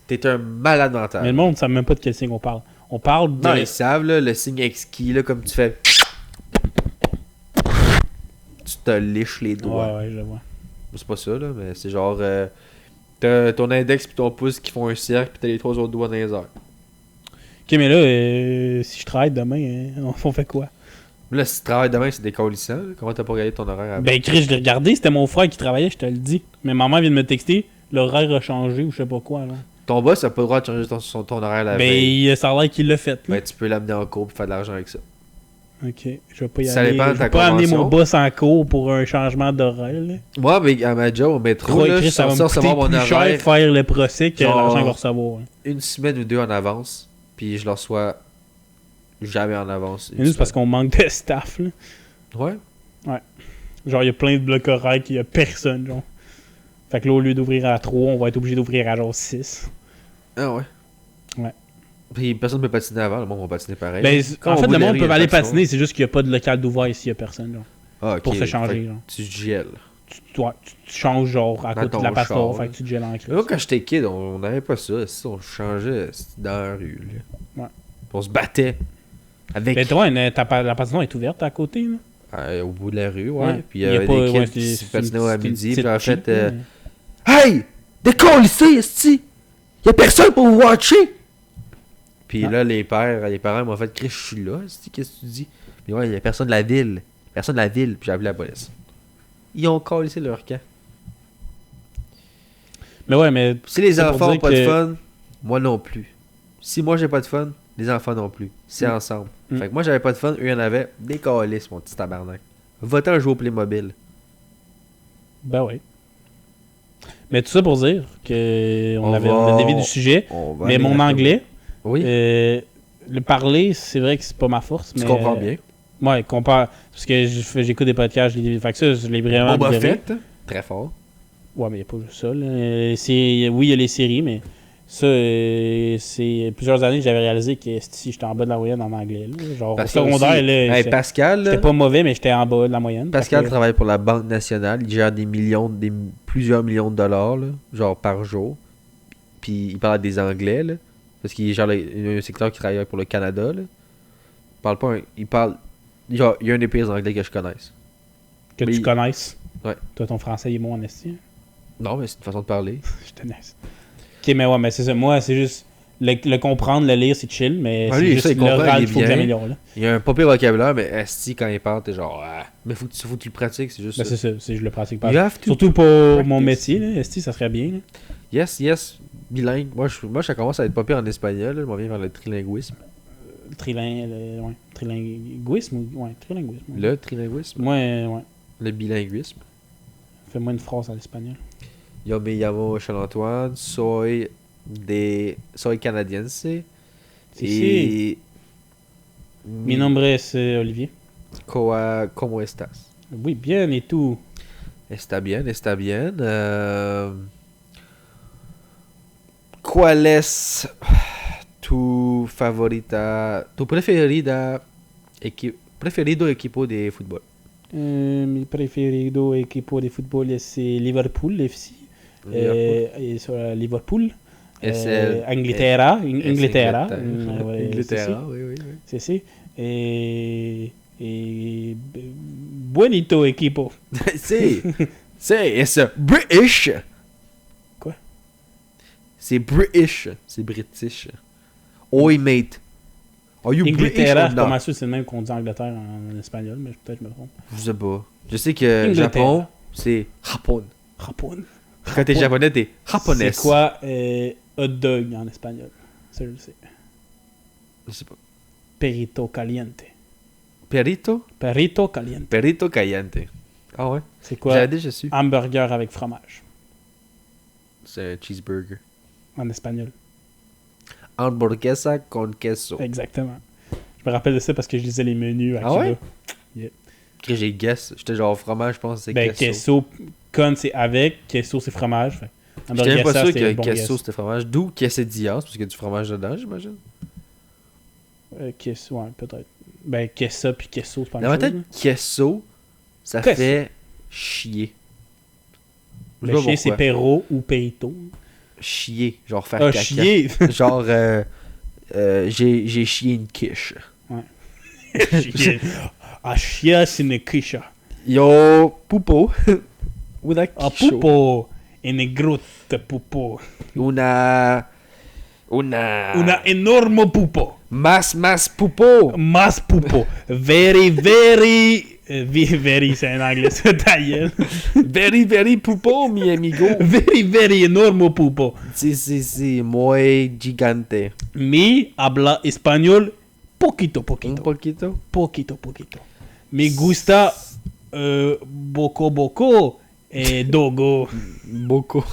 T'es un malade mental. Mais le monde ne sait même pas de quel signe on parle. On parle de... Non, ils savent, là, le signe exquis, là, comme tu fais... Tu te liches les doigts. Ouais, je vois. C'est pas ça, là, mais c'est genre... t'as ton index puis ton pouce qui font un cercle, puis t'as les 3 autres doigts dans les airs. Ok, mais là, si je travaille demain, on fait quoi? Là, si tu travailles demain, c'est décollissant. Là. Comment t'as pas regardé ton horaire avant? Ben, Chris, je l'ai regardé, c'était mon frère qui travaillait, je te le dis. Mais maman vient de me texter, l'horaire a changé ou je sais pas quoi, là. Ton boss a pas le droit de changer ton horaire la veille. Ben, ça a l'air qu'il l'a fait, là. Ben, tu peux l'amener en cours et faire de l'argent avec ça. Ok, je vais pas y Ça aller. dépend de Je ta vais pas amener convention. mon boss en cours pour un changement d'horaire, là. Moi, mais à ma job au métro, là, je Chris, suis ça va censé me coûter recevoir mon plus cher horaire faire le procès que Genre- l'argent qu'il va recevoir. Hein. une semaine ou 2 en avance, puis je le reçois jamais en avance. Mais nous, c'est parce qu'on manque de staff, là. Ouais. Genre, il y a plein de blocs horaires qu'il y a personne, genre. Fait que là, au lieu d'ouvrir à 3, on va être obligé d'ouvrir à genre 6. Ah ouais. Ouais. Puis personne ne peut patiner avant, le monde va patiner pareil. Ben, Quand en on fait, bout le de la monde rue, peut il y a aller pas de patiner, c'est juste qu'il n'y a pas de local d'ouvert ici, il n'y a personne, genre. Ah, ok. Pour se changer, Fait que genre. Tu gèles. Tu changes, genre, à Dans côté de ton la passoire, char, fait que tu te gèles en crise. Mais moi, quand j'étais kid, on n'avait pas ça. On changeait dans la rue. Là. Ouais. Puis on se battait. Avec. Ben, toi, la patinoire est ouverte à côté, là. Au bout de la rue, ouais. Ouais. Puis il y avait des kids qui se patinaient à midi. Puis en fait, hey! Décolle ici, esti! Y'a personne pour vous watcher! Puis Ah. là, les parents m'ont fait crier, je suis là, esti, qu'est-ce que tu dis? Puis ouais, y'a personne de la ville. Personne de la ville. Puis j'ai appelé la police. Ils ont collé leur camp. Mais ouais, mais. Si les C'est pour enfants ont dire pas de que- fun, moi non plus. Si moi j'ai pas de fun, les enfants non plus. C'est Mm. ensemble. Mm. Fait que moi j'avais pas de fun, eux y en avaient. Des calices, mon petit tabarnak. Va-t'en jouer au Playmobil. Ben ouais. Mais tout ça pour dire que on va- a dévié du sujet. On va Mais aller mon à- anglais, Oui, le parler, c'est vrai que c'est pas ma force. tu mais, comprends bien. Ouais, compare. Parce que j'écoute des podcasts, fait que ça, je l'ai vraiment Boba observé. Fett, très fort. Ouais, mais il n'y a pas juste ça. Là. Oui, il y a les séries, mais ça, c'est plusieurs années que j'avais réalisé que si j'étais en bas de la moyenne en anglais. Là. Genre, Parce au que secondaire, aussi- là, Hey, Pascal, là, c'était pas mauvais, mais j'étais en bas de la moyenne. Pascal Fait que- travaille pour la Banque nationale. Il gère plusieurs millions de dollars, là, genre par jour. Puis il parle des Anglais, là, parce qu'il gère il y a un secteur qui travaille pour le Canada. Là. Il parle pas. Il parle. Genre, il y a un des pires anglais que je connaisse. que mais tu il- connaisses. Ouais. Toi, ton français, il est bon en esti. Non, mais c'est une façon de parler. Je te niaise. Ok, mais ouais, mais c'est ça. Moi, c'est juste. Le comprendre, le lire, c'est chill, mais Ah, c'est lui, juste ça, il comprend, l'oral il est qu'il faut que bien. j'améliore. Là. Il y a un pas pire vocabulaire, mais esti, quand il parle, t'es genre. Ah. Mais faut que tu le pratiques, c'est juste Ben, ça. c'est ça, je le pratique pas. You have to Surtout pour practice. mon métier, là, esti, ça serait bien. Là. Yes, bilingue. Moi, ça commence à être pas pire en espagnol. Là. Je m'en viens vers le trilinguisme. Trilinguisme ou. Ouais, trilinguisme. Ouais. Le trilinguisme. Moi, ouais. Le bilinguisme. Fais-moi une phrase en espagnol. Yo me llamo Charles-Antoine, soy canadiense. Si. Mi nombre es Olivier. ¿Cómo estás? Oui, bien, et tout. Está bien. ¿Cuál es tu preferido equipo de fútbol? Mi preferido equipo de fútbol es Liverpool FC. Es Liverpool. Es el- Inglaterra. Es Inglaterra. Inglaterra. Inglaterra, oui. Sí, sí. Buenito equipo. Sí, it's British. Quoi? C'est British. C'est British. Oi, mate. Are you British Inglaterra, or je suis pas not? mal sûr que c'est le même qu'on dit Angleterre en espagnol, mais peut-être je me trompe. Je sais pas. Je sais que Inglaterra. Japon, c'est Japon. Japon. Quand t'es japonais, t'es japonais. C'est quoi hot dog en espagnol? Ça, je le sais. Je sais pas. Perito caliente. Perito? Perito caliente. Perito caliente. Ah ouais? C'est quoi? J'avais déjà su. Hamburger avec fromage. C'est un cheeseburger. En espagnol. Hamburguesa con queso. Exactement. Je me rappelle de ça parce que je lisais les menus à Ah ouais? Cuba. Que j'ai guess. J'étais genre fromage, je pense que c'est Ben, queso. queso, con c'est avec, queso c'est fromage. Fait. J'étais même pas sûr c'est que bon queso guess. c'était fromage. D'où quesadillas, parce qu'il y a du fromage dedans, j'imagine. Queso, ouais, peut-être. Ben, queso puis queso, c'est pas Dans la ma même tête, chose. queso, ça Queso. fait chier. Je sais Le pas chien, c'est pourquoi. perro ou perito. Chier, genre faire Ah, caca. chier! Genre, j'ai chié une quiche. Chier. Ah, chier, c'est une quiche. Yo, Poupo. Una A quicho. pupo. En grutte pupo. Una Enorme pupo. Mas pupo. Mas pupo. Very, c'est en anglais, c'est ta gueule. Very pupo, mi amigo. Very enorme pupo. Si, muy gigante. Mi habla español poquito. Un poquito. Poquito. Me gusta boko dogo. Beaucoup.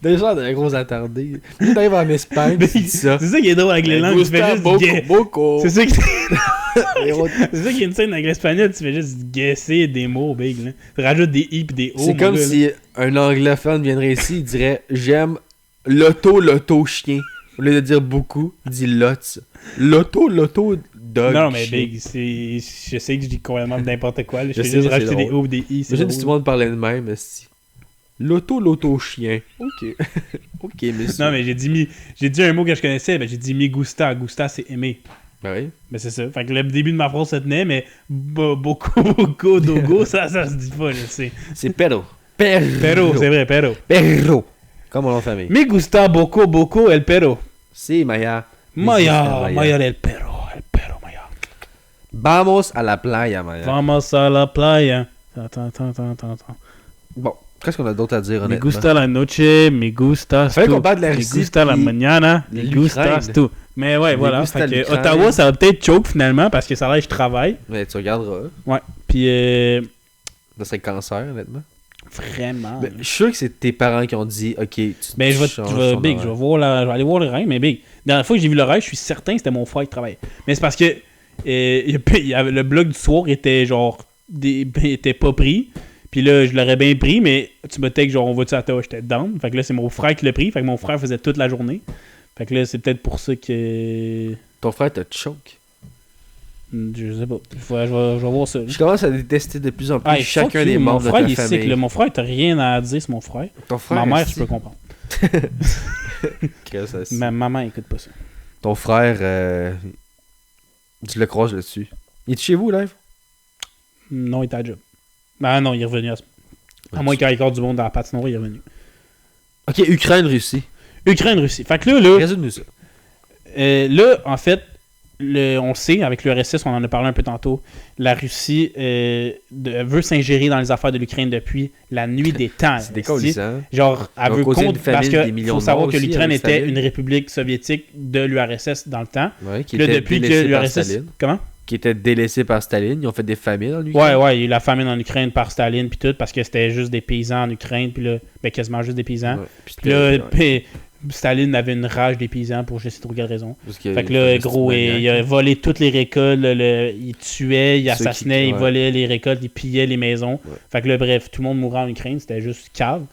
Déjà, d'un gros attardé. Puis t'arrives en Espagne, tu dis ça. C'est ça qui est drôle avec les langues, tu fais juste beaucoup. C'est ça qui c'est ça qui est une scène avec l'espagnol, tu fais juste guesser des mots, big, là. Tu rajoutes des i pis des o. C'est mon comme gars, si un anglophone viendrait ici, il dirait j'aime l'auto chien. Au lieu de dire beaucoup, il dit lot. L'auto dog. Non, mais chien. big, je sais que je dis complètement n'importe quoi, là. Je Je fais sais, juste c'est rajouter des drôle. o ou des i, c'est Imagine si tout le drôle. monde parlait de même, esti. L'auto chien. Ok. Ok, monsieur. Non, mais j'ai dit un mot que je connaissais, ben j'ai dit mi gusta. Gusta, c'est aimer. Ben oui. Ben c'est ça. Fait que le début de ma phrase se tenait, mais beaucoup, dogo, ça se dit pas, je sais. C'est perro. Perro. Pero, c'est vrai, pero. Perro. Comme mon nom de famille. Me gusta beaucoup el pero. Si, Maya. Maya el pero, Maya. Vamos a la playa, Maya. Vamos a la playa. Attends. Bon, qu'est-ce qu'on a d'autre à dire, Me honnêtement? gusta la noche, me gusta Fallait tout. qu'on parle de la Me Russie, gusta la puis mañana, me l'Ukraine. gusta tout. Mais ouais, Me voilà. gusta Fait que l'Ukraine. Ottawa, ça va peut-être choke finalement parce que ça a l'air que je travaille. Mais tu regarderas. Ouais. Puis Ça serait cancer, honnêtement. vraiment. Mais je suis sûr que c'est tes parents qui ont dit ok, tu Ben, je changes vais, ton big, je vais aller voir le rein, mais big. La dernière fois que j'ai vu le rein, je suis certain que c'était mon frère qui travaillait. Mais c'est parce que le bloc du soir était genre était pas pris. Puis là, je l'aurais bien pris, mais tu me textes genre on va-tu à Ottawa, j'étais down. Fait que là, c'est mon frère qui l'a pris. Fait que mon frère faisait toute la journée. Fait que là, c'est peut-être pour ça que. Ton frère t'a choke. Je sais pas. Je vais voir ça. Je commence à détester de plus en plus Hey, chacun fuck des you, mon membres de frère, ta il est sick, famille. là. Mon frère, t'as rien à dire, c'est mon frère. Ton frère, Ma mère, esti. je peux comprendre. Qu'est-ce que c'est? Ma maman, écoute pas ça. Ton frère, tu le croises là-dessus. Il est chez vous, live? Non, il était à job. Ah non, il est revenu à moins qu'il y ait encore du monde dans la patinoire, il est revenu. Ok, Ukraine-Russie. Ukraine-Russie. Fait que là, Résume-nous ça. là, en fait, on le sait, avec l'URSS, on en a parlé un peu tantôt, la Russie veut s'ingérer dans les affaires de l'Ukraine depuis la nuit des temps. C'est décollissant. Genre, elle Ils ont veut causé contre, une famine, parce des que millions faut de savoir morts que aussi l'Ukraine avec était Staline. une république soviétique de l'URSS dans le temps. Ouais, qui Puis là, était depuis que délaissé par l'URSS... Staline. Comment? Qui était délaissé par Staline. Ils ont fait des famines en Ukraine. Ouais, il y a eu la famine en Ukraine par Staline puis tout, parce que c'était juste des paysans en Ukraine, puis là, ben quasiment juste des paysans. Ouais, puis Puis là, c'était- Staline avait une rage des paysans pour je sais trop quelle raison. parce que- Fait que là, parce gros, que il a volé toutes les récoltes, il tuait, il Ceux assassinait, qui- il ouais. volait les récoltes, il pillait les maisons. Ouais. Fait que là, bref, tout le monde mourait en Ukraine, c'était juste cave.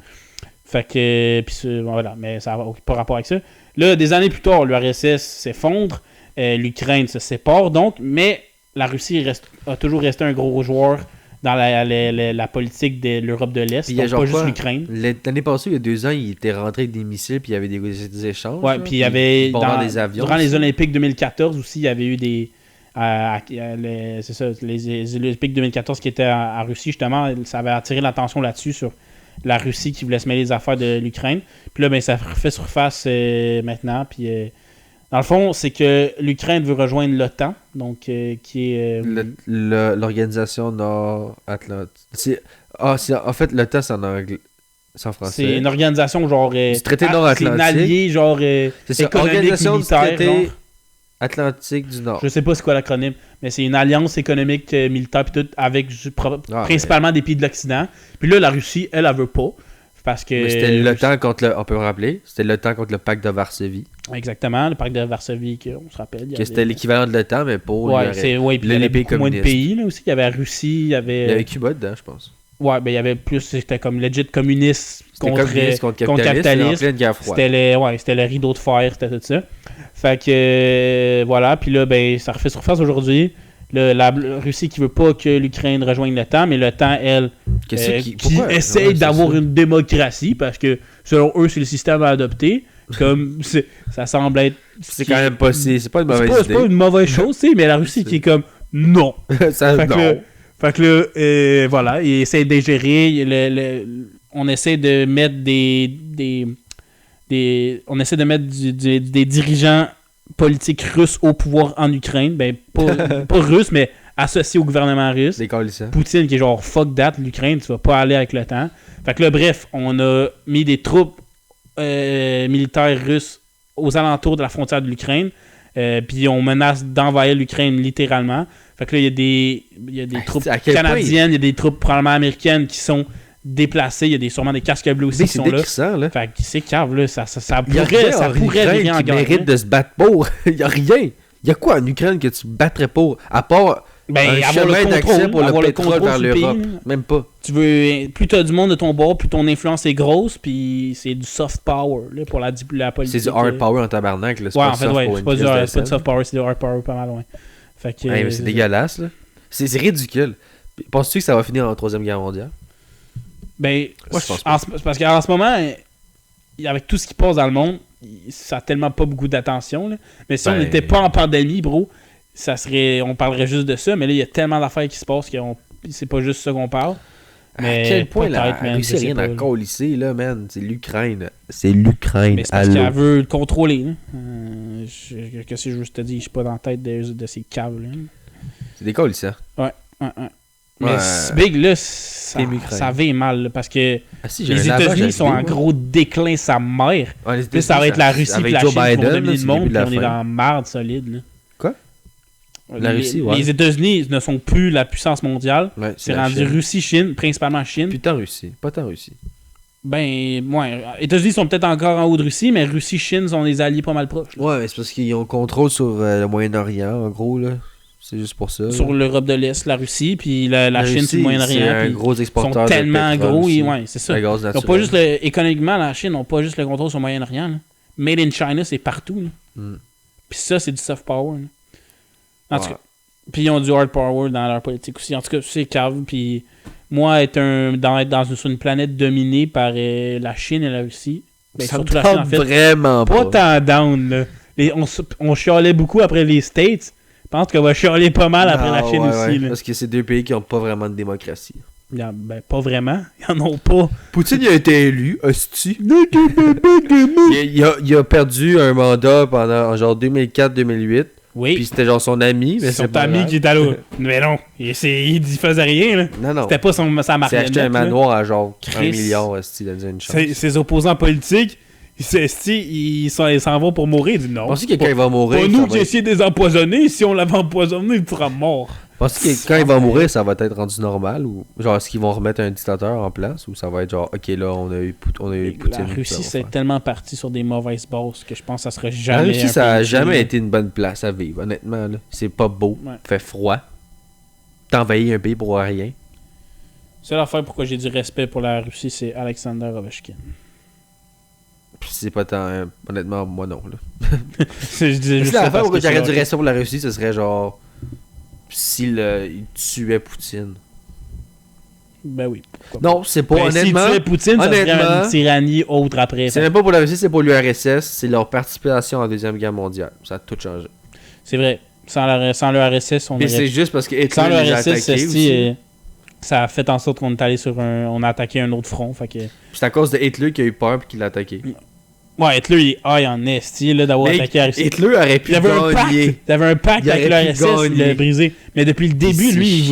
Fait que, puis voilà, mais ça n'a pas rapport avec ça. Là, des années plus tard, l'URSS s'effondre, l'Ukraine se sépare donc, mais la Russie a toujours resté un gros joueur dans la politique de l'Europe de l'Est, Puis il y a donc genre pas juste quoi, l'Ukraine. L'année passée, il y a 2 ans, il était rentré avec des missiles, puis il y avait des échanges. Ouais, là, puis il y avait bombardent des avions. durant les aussi. Olympiques 2014 aussi, il y avait eu des c'est ça, les Olympiques 2014 qui étaient à Russie justement, ça avait attiré l'attention là-dessus sur la Russie qui voulait se mêler les affaires de l'Ukraine. Puis là, ben ça refait surface maintenant. Puis dans le fond, c'est que l'Ukraine veut rejoindre l'OTAN, donc qui est L'organisation Nord-Atlantique. En fait, l'OTAN, c'est en anglais. C'est en français. c'est une organisation genre Du traité c'est nord-atlantique. un allié genre C'est ça, économique, Organisation du militaire, traité genre. Atlantique du Nord. Je sais pas c'est quoi l'acronyme, mais c'est une alliance économique, militaire, puis tout, avec principalement des pays de l'Occident. Puis là, la Russie, elle veut pas. Parce que. Mais c'était l'OTAN contre le. On peut me rappeler. C'était l'OTAN contre le pacte de Varsovie. Exactement, le pacte de Varsovie, on se rappelle. Que c'était l'équivalent de l'OTAN, mais pour. Ouais, puis il y avait pays beaucoup moins de communistes. pays là, aussi. Il y avait la Russie, il y avait. Il y avait Cuba dedans, je pense. Ouais, ben il y avait plus. C'était comme legit communiste C'était contre communiste contre contre capitaliste. capitaliste. En pleine guerre froide. C'était le rideau de fer, c'était tout ça. Fait que. Voilà, puis là, ben ça refait surface aujourd'hui. La Russie qui veut pas que l'Ukraine rejoigne l'OTAN, mais l'OTAN, elle, qui Pourquoi? essaye Ouais, c'est d'avoir ça. une démocratie, parce que selon eux, c'est le système à adopter. Comme ça semble être. C'est quand même pas. C'est pas une C'est mauvaise pas, c'est idée. pas une mauvaise chose, tu sais, mais la Russie qui est comme non. Ça, Fait que, non. Fait que là, voilà, il essaie d'ingérer. On essaie de mettre on essaie de mettre des dirigeants politiques russes au pouvoir en Ukraine. Ben, pas russes, mais associés au gouvernement russe. Des calissants. Poutine qui est genre fuck that, l'Ukraine, tu vas pas aller avec le temps. Fait que là, bref, on a mis des troupes militaires russes aux alentours de la frontière de l'Ukraine. Puis on menace d'envahir l'Ukraine littéralement. Fait que là, il y a des troupes canadiennes, il y a des troupes probablement américaines qui sont déplacés, il y a sûrement des casques bleus aussi qui sont là. Fait que c'est cave, là, ça pourrait virer en guerre. Mérite de se battre pour. Il y a rien. Il y a quoi en Ukraine que tu battrais pour, à part un chemin d'accès pour le pétrole vers l'Europe? Même pas. Plus t'as du monde de ton bord, plus ton influence est grosse, puis c'est du soft power là, pour la politique. C'est du hard power en tabarnak. Là. Ouais, en fait, c'est pas du soft power, c'est du hard power pas mal loin. Fait que, mais c'est dégueulasse, là. C'est ridicule. Penses-tu que ça va finir en 3e guerre mondiale? Ben, moi, je pense pas. Parce qu'en ce moment, avec tout ce qui passe dans le monde, ça a tellement pas beaucoup d'attention. Là. Mais si on n'était pas en pandémie, bro, on parlerait juste de ça. Mais là, il y a tellement d'affaires qui se passent que c'est pas juste ça qu'on parle. Mais à quel point la Russie n'a rien à colisser, là, man? C'est l'Ukraine. C'est l'Ukraine. Mais c'est parce qu'elle veut le contrôler. Qu'est-ce que je veux te dire? Je suis pas dans la tête de ces câbles. Là. C'est des colissants. Ouais. Mais Big, là, ça va mal, là, parce que les États-Unis sont en gros déclin sa mère. Ouais, puis ça va être la Russie et la Chine qui vont dominer le monde, puis on est fin. dans marde solide. Là. Quoi? La Russie, ouais. Les États-Unis ne sont plus la puissance mondiale. Ouais, c'est rendu Russie-Chine, principalement Chine. Puis Russie, pas tant Russie. Ben, ouais. Les États-Unis sont peut-être encore en haut de Russie, mais Russie-Chine sont des alliés pas mal proches. Là. Ouais, mais c'est parce qu'ils ont le contrôle sur le Moyen-Orient, en gros, là. C'est juste pour ça. Sur l'Europe de l'Est, la Russie, puis la Chine, Russie, sur le Moyen-Orient. C'est un gros exportateur de tellement gros, ouais, c'est ça. Gaz ils ont pas juste économiquement, la Chine n'a pas juste le contrôle sur le Moyen-Orient. Là. Made in China, c'est partout. Puis ça, c'est du soft power. Là. En tout cas. Puis ils ont du hard power dans leur politique aussi. En tout cas, c'est cave. Puis moi, être sur une planète dominée par la Chine et la Russie. Ben, ça surtout me la Chine, en fait. Vraiment pas tant down, là. On chialait beaucoup après les States. Je pense qu'on va chialer pas mal après la Chine aussi. Ouais, là. parce que c'est deux pays qui n'ont pas vraiment de démocratie. Ben, pas vraiment. Ils en ont pas. Poutine il a été élu, hostie. il a perdu un mandat pendant genre 2004-2008. Oui. Puis c'était genre son ami. Mais son ami qui était là. Mais non, il faisait rien. Là. Non. C'était pas sa marionnette. C'est acheté un manoir à genre 1 milliard, hostie, il a dit une chance. Ses opposants politiques, ils s'en vont pour mourir. Il dit non. Pensez que quand il va mourir. Pas nous qui essayons de les empoisonner. Si on l'avait empoisonné, il sera mort. Pensez que quand il va mourir, ça va être rendu normal ou genre est-ce qu'ils vont remettre un dictateur en place ou ça va être genre ok là on a eu Poutine. La Russie c'est tellement parti sur des mauvaises bases que je pense que ça serait jamais. La Russie ça a jamais été une bonne place à vivre honnêtement là. C'est pas beau, fait froid. T'envahis un pays pour rien. Seule affaire pourquoi j'ai du respect pour la Russie c'est Alexander Ovechkin. C'est pas tant honnêtement moi non là. Je disais juste l'affaire pourquoi j'aurais du respect pour la Russie ce serait genre s'il tuait Poutine. Ben oui. Non, c'est pas honnêtement. S'il tuait Poutine, ça serait une tyrannie autre après. C'est même pas pour la Russie, c'est pour l'URSS. C'est leur participation à la Deuxième Guerre mondiale. Ça a tout changé. C'est vrai. Sans l'URSS, on mais c'est juste parce que Hitler les a attaqués aussi. Ça a fait en sorte qu'on est allé on a attaqué un autre front. Fait que... C'est à cause de Hitler qu'il a eu peur et qu'il l'a attaqué. Ouais, Hitler, il est high en esti d'avoir attaqué la Russie. Hitler aurait pu gagner. Il avait un pacte avec l'URSS, il l'a brisé. Mais depuis le début, lui,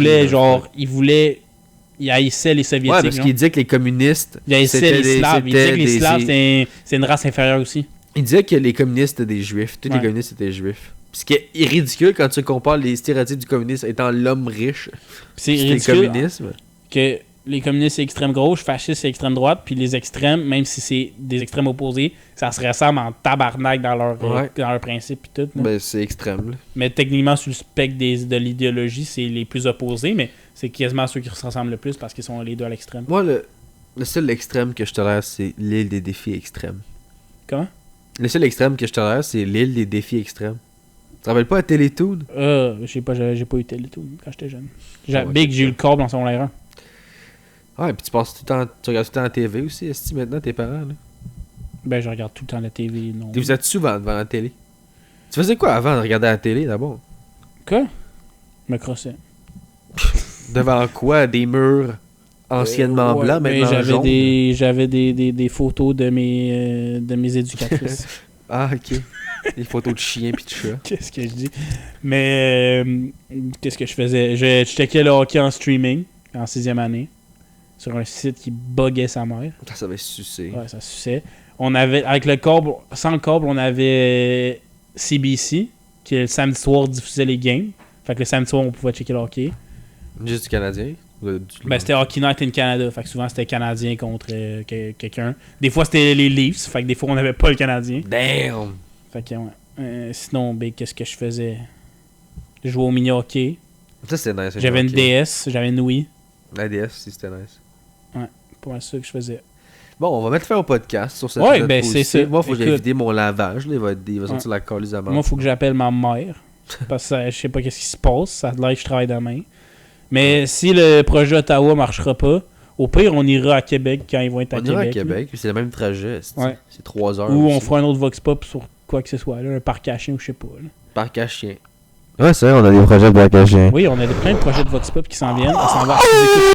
il haïssait les Soviétiques. Ouais, parce qu'il disait que les communistes... Il haïssait les Slaves. Il disait que les Slaves, c'est une race inférieure aussi. Il disait que les communistes étaient des Juifs. Tous les communistes étaient Juifs. Ce qui est ridicule quand tu compares les stéréotypes du communisme étant l'homme riche. C'est ridicule que les communistes c'est extrême gauche, fascistes c'est extrême droite, puis les extrêmes, même si c'est des extrêmes opposés, ça se ressemble en tabarnak dans leur principe et tout. Ben c'est extrême. Là. Mais techniquement sur le spectre de l'idéologie, c'est les plus opposés, mais c'est quasiment ceux qui se ressemblent le plus parce qu'ils sont les deux à l'extrême. Moi le seul extrême que je tolère c'est l'île des défis extrêmes. Comment? Le seul extrême que je tolère c'est l'île des défis extrêmes. Tu te rappelles pas à Télétoon? J'ai pas eu Télétoon quand j'étais jeune. Big, j'ai eu le câble en secondaire 1. Ouais, puis tu regardes tout le temps la TV aussi, est-ce que maintenant tes parents là? Ben je regarde tout le temps la TV, non. Vous êtes souvent devant la télé? Tu faisais quoi avant de regarder la télé d'abord? Quoi? Me crossais. Devant quoi? Des murs anciennement Ouais, blancs, mais maintenant jaunes? j'avais des photos de mes éducatrices. Ah, ok. Des photos de chiens pis de chats. Qu'est-ce que je dis? Mais qu'est-ce que je faisais? Je checkais le hockey en streaming en 6e année sur un site qui buguait sa mère. Ça va sucer. Ouais, ça suçait. On avait, avec le câble, sans le câble, on avait CBC qui le samedi soir diffusait les games. Fait que le samedi soir, on pouvait checker le hockey. Juste du Canadien? Ben, c'était Hockey Night in Canada. Fait que souvent, c'était Canadien contre quelqu'un. Des fois, c'était les Leafs. Fait que des fois, on n'avait pas le Canadien. Damn! Fait que, ouais. Sinon, ben, qu'est-ce que je faisais? Je jouais au mini-hockey. Ça, c'était nice. J'avais une DS. J'avais une Wii. La DS, si c'était nice. Pas mal ça que je faisais. Bon, on va mettre fin au podcast sur cette Ouais, note ben, c'est positive. ça. Moi, faut que j'aille Écoute. vider mon lavage. Là, il va sortir la colise à Moi, il faut que j'appelle ma mère. Parce que je sais pas qu'est-ce qui se passe. Ça a l'air que je travaille demain. Mais si le projet Ottawa marchera pas, au pire, on ira à Québec quand ils vont être à On Québec. ira à là. Québec, puis c'est le même trajet. Ouais. C'est 3 heures. Ou on aussi. fera un autre Vox Pop sur quoi que ce soit. Là, un parc à chien ou je sais pas. Là. Parc à chien. Ouais, c'est vrai, on a des projets de parc à chiens. Oui, on a plein de projets de Vox Pop qui s'en viennent. On s'en va à sous-écoute.